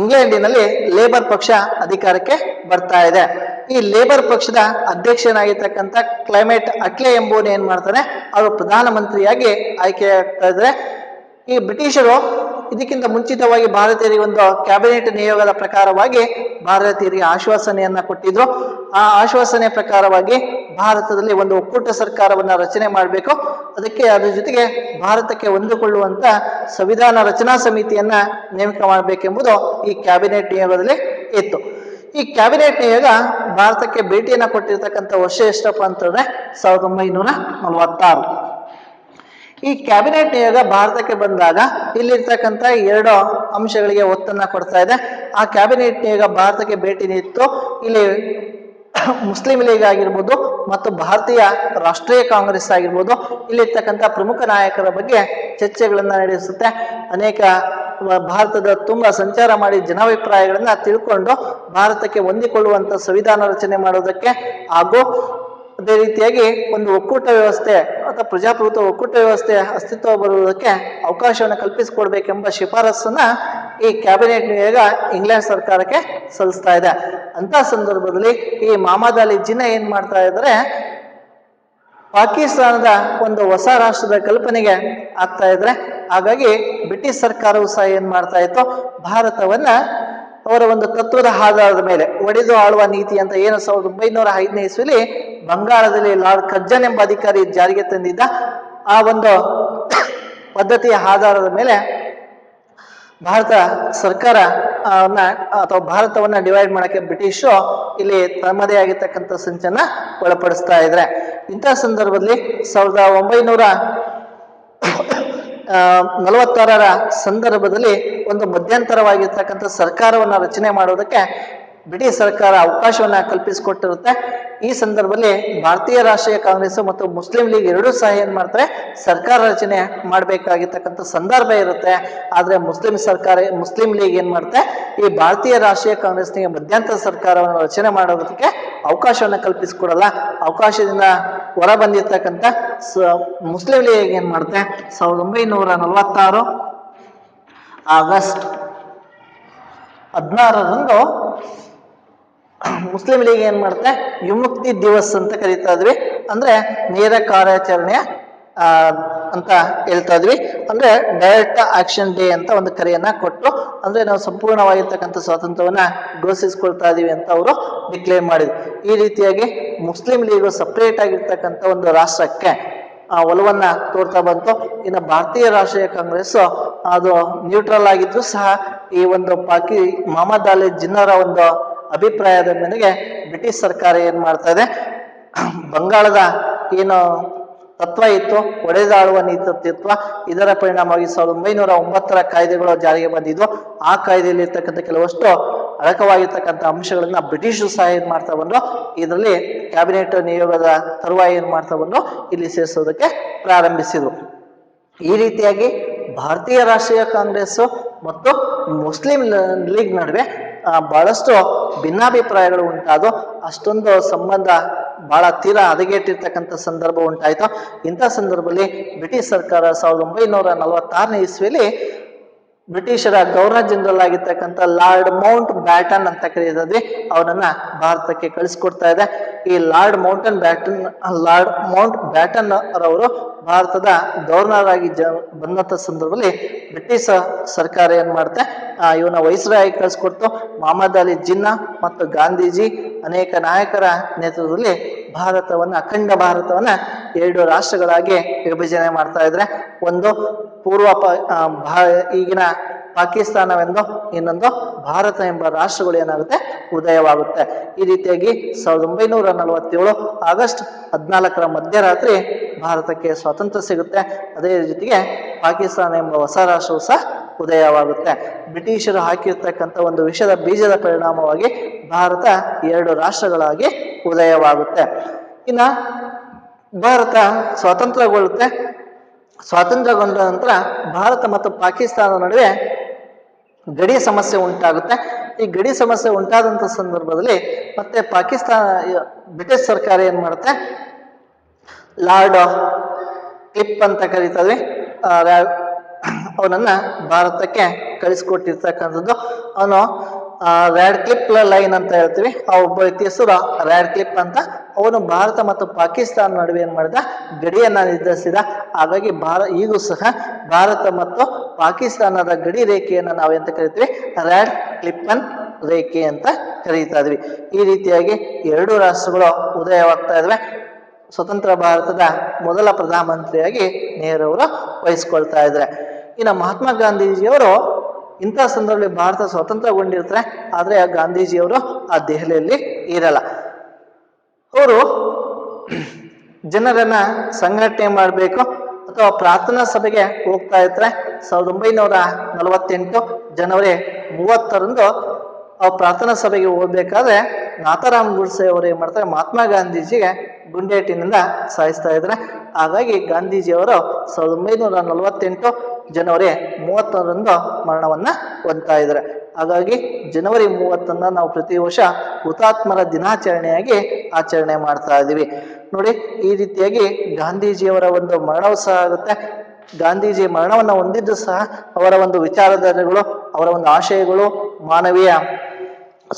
ಇಂಗ್ಲೆಂಡಿನಲ್ಲಿ ಲೇಬರ್ ಪಕ್ಷ ಅಧಿಕಾರಕ್ಕೆ ಬರ್ತಾ ಇದೆ. ಈ ಲೇಬರ್ ಪಕ್ಷದ ಅಧ್ಯಕ್ಷನಾಗಿರ್ತಕ್ಕಂಥ ಕ್ಲೈಮೇಟ್ ಅಟ್ಲೆ ಎಂಬುವನು ಏನ್ ಮಾಡ್ತಾನೆ, ಅವರು ಪ್ರಧಾನಮಂತ್ರಿಯಾಗಿ ಆಯ್ಕೆ ಆಗ್ತಾ ಇದ್ದಾರೆ. ಈ ಬ್ರಿಟಿಷರು ಇದಕ್ಕಿಂತ ಮುಂಚಿತವಾಗಿ ಭಾರತೀಯರಿಗೆ ಒಂದು ಕ್ಯಾಬಿನೆಟ್ ನಿಯೋಗದ ಪ್ರಕಾರವಾಗಿ ಭಾರತೀಯರಿಗೆ ಆಶ್ವಾಸನೆಯನ್ನ ಕೊಟ್ಟಿದ್ರು. ಆ ಆಶ್ವಾಸನೆ ಪ್ರಕಾರವಾಗಿ ಭಾರತದಲ್ಲಿ ಒಂದು ಒಕ್ಕೂಟ ಸರ್ಕಾರವನ್ನ ರಚನೆ ಮಾಡಬೇಕು. ಅದಕ್ಕೆ ಅದ್ರ ಜೊತೆಗೆ ಭಾರತಕ್ಕೆ ಹೊಂದಿಕೊಳ್ಳುವಂತ ಸಂವಿಧಾನ ರಚನಾ ಸಮಿತಿಯನ್ನ ನೇಮಕ ಮಾಡಬೇಕೆಂಬುದು ಈ ಕ್ಯಾಬಿನೆಟ್ ನಿಯೋಗದಲ್ಲಿ ಇತ್ತು. ಈ ಕ್ಯಾಬಿನೆಟ್ ನಿಯೋಗ ಭಾರತಕ್ಕೆ ಭೇಟಿಯನ್ನ ಕೊಟ್ಟಿರ್ತಕ್ಕಂಥ ವರ್ಷ ಎಷ್ಟಪ್ಪ ಅಂತಂದ್ರೆ 1946. ಈ ಕ್ಯಾಬಿನೆಟ್ ನಿಯೋಗ ಭಾರತಕ್ಕೆ ಬಂದಾಗ ಇಲ್ಲಿರ್ತಕ್ಕಂಥ ಎರಡು ಅಂಶಗಳಿಗೆ ಒತ್ತನ್ನ ಕೊಡ್ತಾ ಇದೆ. ಆ ಕ್ಯಾಬಿನೆಟ್ ನಿಯೋಗ ಭಾರತಕ್ಕೆ ಭೇಟಿ ನೀಡಿತ್ತು. ಇಲ್ಲಿ ಮುಸ್ಲಿಂ ಲೀಗ್ ಆಗಿರ್ಬೋದು ಮತ್ತು ಭಾರತೀಯ ರಾಷ್ಟ್ರೀಯ ಕಾಂಗ್ರೆಸ್ ಆಗಿರ್ಬೋದು, ಇಲ್ಲಿರ್ತಕ್ಕಂಥ ಪ್ರಮುಖ ನಾಯಕರ ಬಗ್ಗೆ ಚರ್ಚೆಗಳನ್ನ ನಡೆಸುತ್ತೆ. ಅನೇಕ ಭಾರತದ ತುಂಬಾ ಸಂಚಾರ ಮಾಡಿ ಜನಾಭಿಪ್ರಾಯಗಳನ್ನ ತಿಳ್ಕೊಂಡು ಭಾರತಕ್ಕೆ ಹೊಂದಿಕೊಳ್ಳುವಂತ ಸಂವಿಧಾನ ರಚನೆ ಮಾಡೋದಕ್ಕೆ ಹಾಗೂ ಅದೇ ರೀತಿಯಾಗಿ ಒಂದು ಒಕ್ಕೂಟ ವ್ಯವಸ್ಥೆ ಅಥವಾ ಪ್ರಜಾಪ್ರಭುತ್ವ ಒಕ್ಕೂಟ ವ್ಯವಸ್ಥೆ ಅಸ್ತಿತ್ವ ಬರುವುದಕ್ಕೆ ಅವಕಾಶವನ್ನು ಕಲ್ಪಿಸಿಕೊಡ್ಬೇಕೆಂಬ ಶಿಫಾರಸನ್ನ ಈ ಕ್ಯಾಬಿನೆಟ್ ನಿಯೋಗ ಇಂಗ್ಲೆಂಡ್ ಸರ್ಕಾರಕ್ಕೆ ಸಲ್ಲಿಸ್ತಾ ಇದೆ. ಅಂತ ಸಂದರ್ಭದಲ್ಲಿ ಈ ಮಹಮ್ಮದ್ ಅಲಿ ಜಿನ್ನಾ ಏನ್ ಮಾಡ್ತಾ ಇದ್ದಾರೆ, ಪಾಕಿಸ್ತಾನದ ಒಂದು ಹೊಸ ರಾಷ್ಟ್ರದ ಕಲ್ಪನೆಗೆ ಆಗ್ತಾ ಇದ್ರೆ. ಹಾಗಾಗಿ ಬ್ರಿಟಿಷ್ ಸರ್ಕಾರವು ಸಹ ಏನ್ ಮಾಡ್ತಾ ಇತ್ತು, ಭಾರತವನ್ನ ಅವರ ಒಂದು ತತ್ವದ ಆಧಾರದ ಮೇಲೆ ಒಡೆದು ಆಳುವ ನೀತಿ ಅಂತ ಏನು 1905ನೇ ಇಸ್ವಿಲಿ ಬಂಗಾಳದಲ್ಲಿ ಲಾರ್ಡ್ ಕರ್ಜನ್ ಎಂಬ ಅಧಿಕಾರಿ ಜಾರಿಗೆ ತಂದಿದ್ದ ಆ ಒಂದು ಪದ್ಧತಿಯ ಆಧಾರದ ಮೇಲೆ ಭಾರತ ಸರ್ಕಾರ ಅಥವಾ ಭಾರತವನ್ನ ಡಿವೈಡ್ ಮಾಡಕ್ಕೆ ಬ್ರಿಟಿಷರು ಇಲ್ಲಿ ತಮ್ಮದೇ ಆಗಿರ್ತಕ್ಕಂಥ ಸಂಚನ್ನ ಒಳಪಡಿಸ್ತಾ ಇದ್ರೆ. ಇಂಥ ಸಂದರ್ಭದಲ್ಲಿ 1946ರ ಸಂದರ್ಭದಲ್ಲಿ ಒಂದು ಮಧ್ಯಂತರವಾಗಿರ್ತಕ್ಕಂಥ ಸರ್ಕಾರವನ್ನ ರಚನೆ ಮಾಡೋದಕ್ಕೆ ಬ್ರಿಟಿಷ್ ಸರ್ಕಾರ ಅವಕಾಶವನ್ನ ಕಲ್ಪಿಸಿಕೊಟ್ಟಿರುತ್ತೆ. ಈ ಸಂದರ್ಭದಲ್ಲಿ ಭಾರತೀಯ ರಾಷ್ಟ್ರೀಯ ಕಾಂಗ್ರೆಸ್ ಮತ್ತು ಮುಸ್ಲಿಂ ಲೀಗ್ ಎರಡೂ ಸಹ ಏನ್ ಮಾಡ್ತಾರೆ, ಸರ್ಕಾರ ರಚನೆ ಮಾಡಬೇಕಾಗಿರ್ತಕ್ಕಂಥ ಸಂದರ್ಭ ಇರುತ್ತೆ. ಆದ್ರೆ ಮುಸ್ಲಿಂ ಲೀಗ್ ಏನ್ ಮಾಡುತ್ತೆ, ಈ ಭಾರತೀಯ ರಾಷ್ಟ್ರೀಯ ಕಾಂಗ್ರೆಸ್ನಿಗೆ ಮಧ್ಯಂತರ ಸರ್ಕಾರವನ್ನು ರಚನೆ ಮಾಡೋದಕ್ಕೆ ಅವಕಾಶವನ್ನ ಕಲ್ಪಿಸಿಕೊಡಲ್ಲ. ಅವಕಾಶದಿಂದ ಹೊರ ಬಂದಿರ್ತಕ್ಕಂಥ ಮುಸ್ಲಿಂ ಲೀಗ್ ಏನ್ ಮಾಡುತ್ತೆ, 1946 ಆಗಸ್ಟ್ 16ರಂದು ಮುಸ್ಲಿಂ ಲೀಗ್ ಏನ್ ಮಾಡುತ್ತೆ, ವಿಮುಕ್ತಿ ದಿವಸ್ ಅಂತ ಕರಿತಾ ಇದ್ವಿ, ಅಂದ್ರೆ ನೇರ ಕಾರ್ಯಾಚರಣೆಯ ಅಂತ ಹೇಳ್ತಾ ಇದ್ವಿ, ಅಂದ್ರೆ ಡೈರೆಕ್ಟ್ ಆಕ್ಷನ್ ಡೇ ಅಂತ ಒಂದು ಕರೆಯನ್ನ ಕೊಟ್ಟು, ಅಂದ್ರೆ ನಾವು ಸಂಪೂರ್ಣವಾಗಿರ್ತಕ್ಕಂಥ ಸ್ವಾತಂತ್ರ್ಯವನ್ನ ಘೋಷಿಸ್ಕೊಳ್ತಾ ಇದೀವಿ ಅಂತ ಅವರು ಡಿಕ್ಲೇರ್ ಮಾಡಿದ್ರು. ಈ ರೀತಿಯಾಗಿ ಮುಸ್ಲಿಂ ಲೀಗ್ ಸಪರೇಟ್ ಆಗಿರ್ತಕ್ಕಂಥ ಒಂದು ರಾಷ್ಟ್ರಕ್ಕೆ ಒಲವನ್ನ ತೋರ್ತಾ ಬಂತು. ಇನ್ನು ಭಾರತೀಯ ರಾಷ್ಟ್ರೀಯ ಕಾಂಗ್ರೆಸ್ ಅದು ನ್ಯೂಟ್ರಲ್ ಆಗಿದ್ರು ಸಹ ಈ ಒಂದು ಮಹಮ್ಮದ್ ಅಲಿ ಜಿನ್ನಾರ ಒಂದು ಅಭಿಪ್ರಾಯದ ಮೇರೆಗೆ ಬ್ರಿಟಿಷ್ ಸರ್ಕಾರ ಏನ್ ಮಾಡ್ತಾ ಇದೆ, ಬಂಗಾಳದ ಏನು ತತ್ವ ಇತ್ತು, ಒಡೆದಾಳುವ ನೀತಿತ್ವ, ಇದರ ಪರಿಣಾಮವಾಗಿ 1909ರ ಕಾಯ್ದೆಗಳು ಜಾರಿಗೆ ಬಂದಿದ್ವು. ಆ ಕಾಯ್ದೆಯಲ್ಲಿ ಇರ್ತಕ್ಕಂಥ ಕೆಲವಷ್ಟು ಅಡಕವಾಗಿರ್ತಕ್ಕಂಥ ಅಂಶಗಳನ್ನ ಬ್ರಿಟಿಷರು ಸಹ ಏನ್ ಮಾಡ್ತಾ ಬಂದ್ರು, ಇದರಲ್ಲಿ ಕ್ಯಾಬಿನೆಟ್ ನಿಯೋಗದ ತರುವಾಯ ಏನ್ ಮಾಡ್ತಾ ಬಂದ್ರು, ಇಲ್ಲಿ ಸೇರಿಸೋದಕ್ಕೆ ಪ್ರಾರಂಭಿಸಿದ್ರು. ಈ ರೀತಿಯಾಗಿ ಭಾರತೀಯ ರಾಷ್ಟ್ರೀಯ ಕಾಂಗ್ರೆಸ್ ಮತ್ತು ಮುಸ್ಲಿಂ ಲೀಗ್ ನಡುವೆ ಬಹಳಷ್ಟು ಭಿನ್ನಾಭಿಪ್ರಾಯಗಳು ಉಂಟಾದವು. ಅಷ್ಟೊಂದು ಸಂಬಂಧ ಬಹಳ ತೀರಾ ಹದಗೆಟ್ಟಿರ್ತಕ್ಕಂಥ ಸಂದರ್ಭ ಉಂಟಾಯಿತು. ಇಂಥ ಸಂದರ್ಭದಲ್ಲಿ ಬ್ರಿಟಿಷ್ ಸರ್ಕಾರ 1946ನೇ ಇಸ್ವಿಯಲ್ಲಿ ಬ್ರಿಟಿಷರ ಗವರ್ನರ್ ಜನರಲ್ ಆಗಿರ್ತಕ್ಕಂಥ ಲಾರ್ಡ್ ಮೌಂಟ್ ಬ್ಯಾಟನ್ ಅಂತ ಕರೀತಿದ್ವಿ, ಅವನನ್ನ ಭಾರತಕ್ಕೆ ಕಳಿಸ್ಕೊಡ್ತಾ ಇದೆ. ಈ ಲಾರ್ಡ್ ಮೌಂಟ್ ಬ್ಯಾಟನ್ ರವರು ಭಾರತದ ಗವರ್ನರ್ ಆಗಿ ಬಂದಂತ ಸಂದರ್ಭದಲ್ಲಿ ಬ್ರಿಟಿಷ್ ಸರ್ಕಾರ ಏನ್ ಮಾಡುತ್ತೆ, ಇವನ ವೈಸ್ರಾಯ್ ಕಳಿಸ್ಕೊಡ್ತು. ಮಹಮ್ಮದ್ ಅಲಿ ಜಿನ್ನಾ ಮತ್ತು ಗಾಂಧೀಜಿ ಅನೇಕ ನಾಯಕರ ನೇತೃತ್ವದಲ್ಲಿ ಅಖಂಡ ಭಾರತವನ್ನ 2 ರಾಷ್ಟ್ರಗಳಾಗಿ ವಿಭಜನೆ ಮಾಡ್ತಾ ಇದ್ರೆ, ಒಂದು ಈಗಿನ ಪಾಕಿಸ್ತಾನವೆಂದು, ಇನ್ನೊಂದು ಭಾರತ ಎಂಬ ರಾಷ್ಟ್ರಗಳು ಏನಾಗುತ್ತೆ, ಉದಯವಾಗುತ್ತೆ. ಈ ರೀತಿಯಾಗಿ 1947 ಆಗಸ್ಟ್ 14ರ ಮಧ್ಯರಾತ್ರಿ ಭಾರತಕ್ಕೆ ಸ್ವಾತಂತ್ರ್ಯ ಸಿಗುತ್ತೆ. ಅದೇ ಜೊತೆಗೆ ಪಾಕಿಸ್ತಾನ ಎಂಬ ಹೊಸ ರಾಷ್ಟ್ರವು ಸಹ ಉದಯವಾಗುತ್ತೆ. ಬ್ರಿಟಿಷರು ಹಾಕಿರ್ತಕ್ಕಂಥ ಒಂದು ವಿಷದ ಬೀಜದ ಪರಿಣಾಮವಾಗಿ ಭಾರತ 2 ರಾಷ್ಟ್ರಗಳಾಗಿ ಉದಯವಾಗುತ್ತೆ. ಇನ್ನ ಭಾರತ ಸ್ವಾತಂತ್ರ್ಯಗೊಳ್ಳುತ್ತೆ. ಸ್ವಾತಂತ್ರ್ಯಗೊಂಡ ನಂತರ ಭಾರತ ಮತ್ತು ಪಾಕಿಸ್ತಾನ ನಡುವೆ ಗಡಿ ಸಮಸ್ಯೆ ಉಂಟಾಗುತ್ತೆ. ಈ ಗಡಿ ಸಮಸ್ಯೆ ಉಂಟಾದಂಥ ಸಂದರ್ಭದಲ್ಲಿ ಮತ್ತೆ ಬ್ರಿಟಿಷ್ ಸರ್ಕಾರ ಏನ್ ಮಾಡುತ್ತೆ, ಲಾರ್ಡ್ ಕ್ಲಿಪ್ ಅಂತ ಕರೀತದ್ವಿ, ಅವನನ್ನ ಭಾರತಕ್ಕೆ ಕಳಿಸ್ಕೊಟ್ಟಿರ್ತಕ್ಕಂಥದ್ದು. ಅವನು ರ್ಯಾಡ್ ಕ್ಲಿಪ್ ಲೈನ್ ಅಂತ ಹೇಳ್ತೀವಿ, ಆ ಒಬ್ಬ ವ್ಯಕ್ತಿ ಹೆಸರು ರ್ಯಾಡ್ ಕ್ಲಿಪ್ ಅಂತ. ಅವನು ಭಾರತ ಮತ್ತು ಪಾಕಿಸ್ತಾನ ನಡುವೆ ಏನ್ ಮಾಡಿದ, ಗಡಿಯನ್ನ ನಿರ್ಧರಿಸಿದ. ಹಾಗಾಗಿ ಈಗೂ ಸಹ ಭಾರತ ಮತ್ತು ಪಾಕಿಸ್ತಾನದ ಗಡಿ ರೇಖೆಯನ್ನ ನಾವೆಂತ ಕರಿತೀವಿ, ರ್ಯಾಡ್ ಕ್ಲಿಪ್ಪನ್ ರೇಖೆ ಅಂತ ಕರೀತಾ ಇದ್ವಿ. ಈ ರೀತಿಯಾಗಿ 2 ರಾಷ್ಟ್ರಗಳು ಉದಯವಾಗ್ತಾ ಇದ್ವೆ. ಸ್ವತಂತ್ರ ಭಾರತದ ಮೊದಲ ಪ್ರಧಾನಮಂತ್ರಿಯಾಗಿ ನೆಹರೂರು ವಹಿಸ್ಕೊಳ್ತಾ ಇದ್ದಾರೆ. ಇನ್ನು ಮಹಾತ್ಮ ಗಾಂಧೀಜಿಯವರು ಇಂಥ ಸಂದರ್ಭದಲ್ಲಿ ಭಾರತ ಸ್ವತಂತ್ರಗೊಂಡಿರ್ತಾರೆ, ಆದ್ರೆ ಗಾಂಧೀಜಿಯವರು ಆ ದೆಹಲಿಯಲ್ಲಿ ಇರಲ್ಲ. ಅವರು ಜನರನ್ನ ಸಂಘಟನೆ ಮಾಡಬೇಕು ಅಥವಾ ಪ್ರಾರ್ಥನಾ ಸಭೆಗೆ ಹೋಗ್ತಾ ಇರ್ತಾರೆ. 1948 ಜನವರಿ 30ರಂದು ಪ್ರಾರ್ಥನಾ ಸಭೆಗೆ ಹೋಗ್ಬೇಕಾದ್ರೆ ನಾಥರಾಮ್ ಗೋಡ್ಸೆ ಅವರು ಏನ್ ಮಾಡ್ತಾರೆ, ಮಹಾತ್ಮ ಗಾಂಧೀಜಿಗೆ ಗುಂಡೇಟಿನಿಂದ ಸಾಯಿಸ್ತಾ ಇದ್ದಾರೆ. ಹಾಗಾಗಿ ಗಾಂಧೀಜಿಯವರು 1948 ಜನವರಿ 30ರಂದು ಮರಣವನ್ನ ಹೊಂದ್ತಾ ಇದ್ದಾರೆ. ಹಾಗಾಗಿ ಜನವರಿ 30 ನಾವು ಪ್ರತಿ ವರ್ಷ ಹುತಾತ್ಮರ ದಿನಾಚರಣೆಯಾಗಿ ಆಚರಣೆ ಮಾಡ್ತಾ ಇದ್ದೀವಿ. ನೋಡಿ, ಈ ರೀತಿಯಾಗಿ ಗಾಂಧೀಜಿಯವರ ಒಂದು ಮರಣವೂ ಸಹ ಆಗುತ್ತೆ. ಗಾಂಧೀಜಿ ಮರಣವನ್ನು ಹೊಂದಿದ್ದು ಸಹ ಅವರ ಒಂದು ವಿಚಾರಧಾರೆಗಳು, ಅವರ ಒಂದು ಆಶಯಗಳು, ಮಾನವೀಯ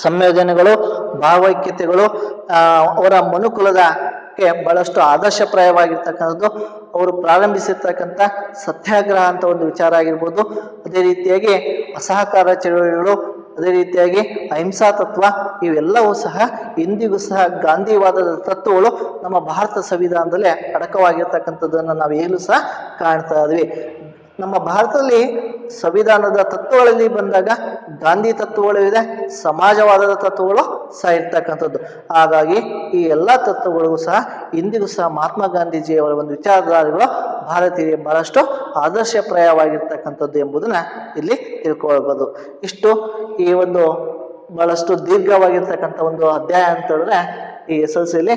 ಸಂಯೋಜನೆಗಳು, ಭಾವೈಕ್ಯತೆಗಳು, ಅವರ ಮನುಕುಲದ ಬಹಳಷ್ಟು ಆದರ್ಶಪ್ರಾಯವಾಗಿರ್ತಕ್ಕಂಥದ್ದು. ಅವರು ಪ್ರಾರಂಭಿಸಿರ್ತಕ್ಕಂಥ ಸತ್ಯಾಗ್ರಹ ಅಂತ ಒಂದು ವಿಚಾರ ಆಗಿರ್ಬೋದು, ಅದೇ ರೀತಿಯಾಗಿ ಅಸಹಕಾರ ಚಳುವಳಿಗಳು, ಅದೇ ರೀತಿಯಾಗಿ ಅಹಿಂಸಾ ತತ್ವ, ಇವೆಲ್ಲವೂ ಸಹ ಇಂದಿಗೂ ಸಹ ಗಾಂಧಿವಾದದ ತತ್ವಗಳು ನಮ್ಮ ಭಾರತ ಸಂವಿಧಾನದಲ್ಲೇ ಅಡಕವಾಗಿರ್ತಕ್ಕಂಥದ್ದನ್ನು ನಾವು ಈಗಲೂ ಸಹ ಕಾಣ್ತಾ ಇದ್ವಿ. ನಮ್ಮ ಭಾರತದಲ್ಲಿ ಸಂವಿಧಾನದ ತತ್ವಗಳಲ್ಲಿ ಬಂದಾಗ ಗಾಂಧಿ ತತ್ವಗಳು ಇದೆ, ಸಮಾಜವಾದದ ತತ್ವಗಳು ಸಹ ಇರ್ತಕ್ಕಂಥದ್ದು. ಹಾಗಾಗಿ ಈ ಎಲ್ಲ ತತ್ವಗಳಿಗೂ ಸಹ ಇಂದಿಗೂ ಸಹ ಮಹಾತ್ಮ ಗಾಂಧೀಜಿಯವರ ಒಂದು ವಿಚಾರಧಾರೆಗಳು ಭಾರತೀಯ ಬಹಳಷ್ಟು ಆದರ್ಶಪ್ರಾಯವಾಗಿರ್ತಕ್ಕಂಥದ್ದು ಎಂಬುದನ್ನ ಇಲ್ಲಿ ತಿಳ್ಕೊಳ್ಬೋದು. ಇಷ್ಟು ಈ ಒಂದು ಬಹಳಷ್ಟು ದೀರ್ಘವಾಗಿರ್ತಕ್ಕಂಥ ಒಂದು ಅಧ್ಯಾಯ ಅಂತ ಹೇಳಿದ್ರೆ ಈ SSLCಯಲ್ಲಿ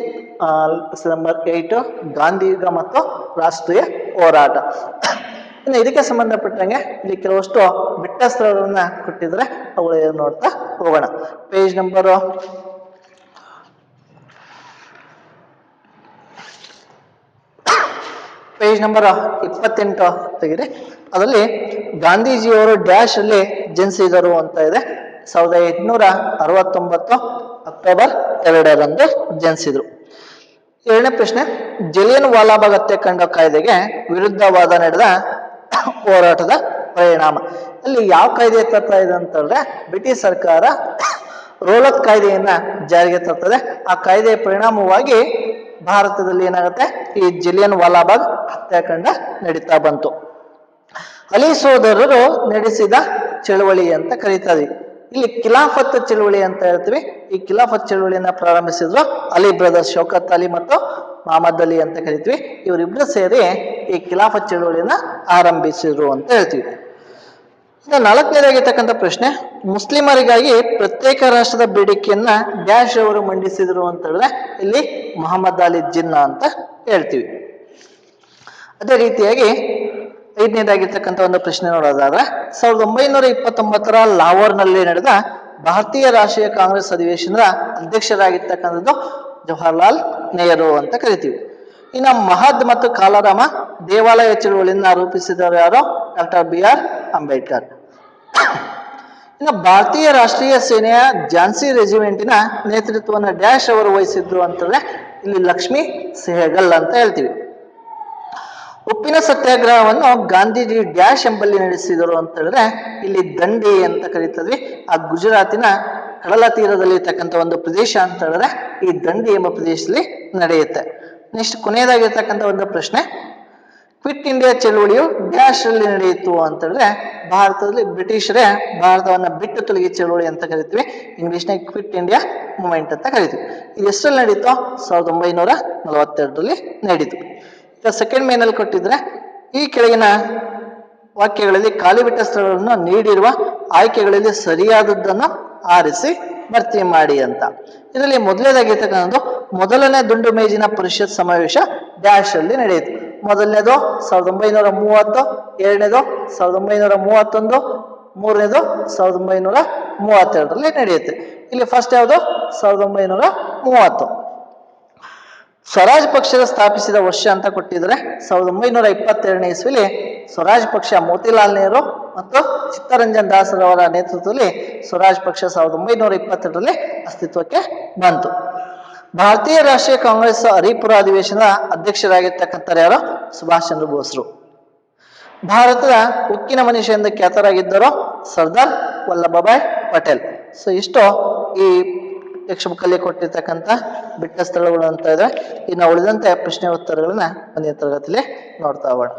ನಂಬರ್ 8 ಗಾಂಧಿ ಯುಗ ಮತ್ತು ರಾಷ್ಟ್ರೀಯ ಹೋರಾಟ. ಇನ್ನು ಇದಕ್ಕೆ ಸಂಬಂಧಪಟ್ಟಂಗೆ ಇಲ್ಲಿ ಕೆಲವಷ್ಟು ಬಿಟ್ಟ ಸ್ಥಳಗಳನ್ನ ಕೊಟ್ಟಿದ್ರೆ ಅವುಗಳು ನೋಡ್ತಾ ಹೋಗೋಣ. Page number 28 ತೆಗೆರಿ. ಅದರಲ್ಲಿ ಗಾಂಧೀಜಿಯವರು ಡ್ಯಾಶ್ ಅಲ್ಲಿ ಜನಿಸಿದರು ಅಂತ ಇದೆ. 1869 ಅಕ್ಟೋಬರ್ 2ರಂದು ಜನಿಸಿದ್ರು. 2ನೇ ಪ್ರಶ್ನೆ, ಜಲಿಯನ್ ವಾಲಾಬಾಗ್ ಹತ್ಯಾಕಾಂಡ ಕಾಯ್ದೆಗೆ ವಿರುದ್ಧವಾದ ನಡೆದ ಹೋರಾಟದ ಪರಿಣಾಮ. ಅಲ್ಲಿ ಯಾವ ಕಾಯ್ದೆ ತರ್ತಾ ಇದೆ ಅಂತಂದ್ರೆ ಬ್ರಿಟಿಷ್ ಸರ್ಕಾರ ರೋಲತ್ ಕಾಯ್ದೆಯನ್ನ ಜಾರಿಗೆ ತರ್ತದೆ. ಆ ಕಾಯ್ದೆಯ ಪರಿಣಾಮವಾಗಿ ಭಾರತದಲ್ಲಿ ಏನಾಗುತ್ತೆ, ಈ ಜಲಿಯನ್ ವಾಲಾಬಾಗ್ ಹತ್ಯಾಕಾಂಡ ನಡೀತಾ ಬಂತು. ಅಲಿ ಸೋದರರು ನಡೆಸಿದ ಚಳವಳಿ ಅಂತ ಕರೀತಾರೆ. ಇಲ್ಲಿ ಖಿಲಾಫತ್ ಚಳವಳಿ ಅಂತ ಹೇಳ್ತೀವಿ. ಈ ಖಿಲಾಫತ್ ಚಳವಳಿಯನ್ನ ಪ್ರಾರಂಭಿಸಿದ್ರು ಅಲಿ ಬ್ರದರ್ಸ್, ಶೌಕತ್ ಅಲಿ ಮತ್ತು ಮಹಮ್ಮದ್ ಅಲಿ ಅಂತ ಕರಿತೀವಿ. ಇವರಿಬ್ರು ಸೇರಿ ಈ ಖಿಲಾಫತ್ ಚಳವಳಿಯನ್ನ ಆರಂಭಿಸಿದ್ರು ಅಂತ ಹೇಳ್ತೀವಿ. ಇನ್ನು 4ನೇದಾಗಿರ್ತಕ್ಕಂಥ ಪ್ರಶ್ನೆ, ಮುಸ್ಲಿಮರಿಗಾಗಿ ಪ್ರತ್ಯೇಕ ರಾಷ್ಟ್ರದ ಬೇಡಿಕೆಯನ್ನ ಡ್ಯಾಶ್ ಅವರು ಮಂಡಿಸಿದ್ರು ಅಂತ ಹೇಳಿದ್ರೆ ಇಲ್ಲಿ ಮೊಹಮ್ಮದ್ ಅಲಿ ಜಿನ್ನಾ ಅಂತ ಹೇಳ್ತೀವಿ. ಅದೇ ರೀತಿಯಾಗಿ 5ನೇದಾಗಿರ್ತಕ್ಕಂಥ ಒಂದು ಪ್ರಶ್ನೆ ನೋಡೋದಾದ್ರೆ 1929 ಲಾಹೋರ್ನಲ್ಲಿ ನಡೆದ ಭಾರತೀಯ ರಾಷ್ಟ್ರೀಯ ಕಾಂಗ್ರೆಸ್ ಅಧಿವೇಶನದ ಅಧ್ಯಕ್ಷರಾಗಿರ್ತಕ್ಕಂಥದ್ದು ಜವಾಹರ್ಲಾಲ್ ನೆಹರು ಅಂತ ಕರಿತೀವಿ. ಇನ್ನು ಮಹದ್ ಮತ್ತು ಕಾಲಾರಾಮ ದೇವಾಲಯ ಚಳುವಳಿಯನ್ನ ರೂಪಿಸಿದವರು ಯಾರು? Doctor BR Ambedkar. ಇನ್ನು ಭಾರತೀಯ ರಾಷ್ಟ್ರೀಯ ಸೇನೆಯ ಝಾನ್ಸಿ ರೆಜಿಮೆಂಟಿನ ನೇತೃತ್ವವನ್ನು ಡ್ಯಾಶ್ ಅವರು ವಹಿಸಿದ್ರು ಅಂತಂದ್ರೆ ಇಲ್ಲಿ ಲಕ್ಷ್ಮೀ ಸೆಹಗಲ್ ಅಂತ ಹೇಳ್ತೀವಿ. ಉಪ್ಪಿನ ಸತ್ಯಾಗ್ರಹವನ್ನು ಗಾಂಧೀಜಿ ಡ್ಯಾಶ್ ಎಂಬಲ್ಲಿ ನಡೆಸಿದರು ಅಂತ ಹೇಳಿದ್ರೆ ಇಲ್ಲಿ ದಂಡಿ ಅಂತ ಕರೀತದ್ವಿ. ಆ ಗುಜರಾತಿನ ಕಡಲ ತೀರದಲ್ಲಿ ಇರ್ತಕ್ಕಂಥ ಒಂದು ಪ್ರದೇಶ ಅಂತ ಹೇಳಿದ್ರೆ ಈ ದಂಡಿ ಎಂಬ ಪ್ರದೇಶದಲ್ಲಿ ನಡೆಯುತ್ತೆ. ನೆಕ್ಸ್ಟ್ ಕೊನೆಯದಾಗಿರ್ತಕ್ಕಂಥ ಒಂದು ಪ್ರಶ್ನೆ, ಕ್ವಿಟ್ ಇಂಡಿಯಾ ಚಳುವಳಿಯು ಡ್ಯಾಶ್ ಅಲ್ಲಿ ನಡೆಯಿತು ಅಂತ ಹೇಳಿದ್ರೆ ಭಾರತದಲ್ಲಿ ಬ್ರಿಟಿಷರೇ ಭಾರತವನ್ನ ಬಿಟ್ಟು ತೊಲಗಿ ಚಳುವಳಿ ಅಂತ ಕರಿತೀವಿ. ಇಂಗ್ಲಿಷ್ನಾಗ ಕ್ವಿಟ್ ಇಂಡಿಯಾ ಮೂವ್ಮೆಂಟ್ ಅಂತ ಕರಿತೀವಿ. ಇದು ಎಷ್ಟರಲ್ಲಿ ನಡೀತು? 1942ರಲ್ಲಿ ನಡೀತು. ಈಗ ಸೆಕೆಂಡ್ ಮೇನಲ್ಲಿ ಕೊಟ್ಟಿದ್ರೆ ಈ ಕೆಳಗಿನ ವಾಕ್ಯಗಳಲ್ಲಿ ಖಾಲಿ ಬಿಟ್ಟ ಸ್ಥಳಗಳನ್ನು ನೀಡಿರುವ ಆಯ್ಕೆಗಳಲ್ಲಿ ಸರಿಯಾದದ್ದನ್ನು ಆರಿಸಿ ಭರ್ತಿ ಮಾಡಿ ಅಂತ. ಇದರಲ್ಲಿ ಮೊದಲನೇದಾಗಿರ್ತಕ್ಕಂಥದ್ದು ಮೊದಲನೇ ದುಂಡು ಮೇಜಿನ ಪರಿಷತ್ ಸಮಾವೇಶ ಡ್ಯಾಶ್ ಅಲ್ಲಿ ನಡೆಯಿತು. ಮೊದಲನೇದು 1930, ಎರಡನೇದು 1931, ಮೂರನೇದು 1932ರಲ್ಲಿ ನಡೆಯುತ್ತೆ. ಇಲ್ಲಿ ಫಸ್ಟ್ ಯಾವುದು? 1930. ಸ್ವರಾಜ್ ಪಕ್ಷದ ಸ್ಥಾಪಿಸಿದ ವರ್ಷ ಅಂತ ಕೊಟ್ಟಿದ್ರೆ 1922ನೇ ಇಸ್ವಿಲಿ ಸ್ವರಾಜ್ ಪಕ್ಷ ಮೋತಿಲಾಲ್ ನೆಹರು ಮತ್ತು ಚಿತ್ತರಂಜನ್ ದಾಸರವರ ನೇತೃತ್ವದಲ್ಲಿ ಸ್ವರಾಜ್ ಪಕ್ಷ 1922ರಲ್ಲಿ ಅಸ್ತಿತ್ವಕ್ಕೆ ಬಂತು. ಭಾರತೀಯ ರಾಷ್ಟ್ರೀಯ ಕಾಂಗ್ರೆಸ್ ಹರಿಪುರ ಅಧಿವೇಶನದ ಅಧ್ಯಕ್ಷರಾಗಿರ್ತಕ್ಕಂಥ ಯಾರು? ಸುಭಾಷ್ ಚಂದ್ರ ಬೋಸ್ರು. ಭಾರತದ ಉಕ್ಕಿನ ಮನುಷ್ಯ ಎಂದು ಖ್ಯಾತರಾಗಿದ್ದರು ಸರ್ದಾರ್ ವಲ್ಲಭಭಾಯ್ ಪಟೇಲ್. ಸೊ ಇಷ್ಟು ಈ ಟೆಕ್ಸ್ಟ್ ಬುಕ್ ಅಲ್ಲಿ ಕೊಟ್ಟಿರ್ತಕ್ಕಂಥ ಬಿಟ್ಟ ಸ್ಥಳಗಳು ಅಂತ ಇದೆ. ಇನ್ನು ಉಳಿದಂತೆ ಪ್ರಶ್ನೆ ಉತ್ತರಗಳನ್ನ ಮುಂದಿನ ತರಗತಿಯಲ್ಲಿ ನೋಡ್ತಾ ಹೋಗೋಣ.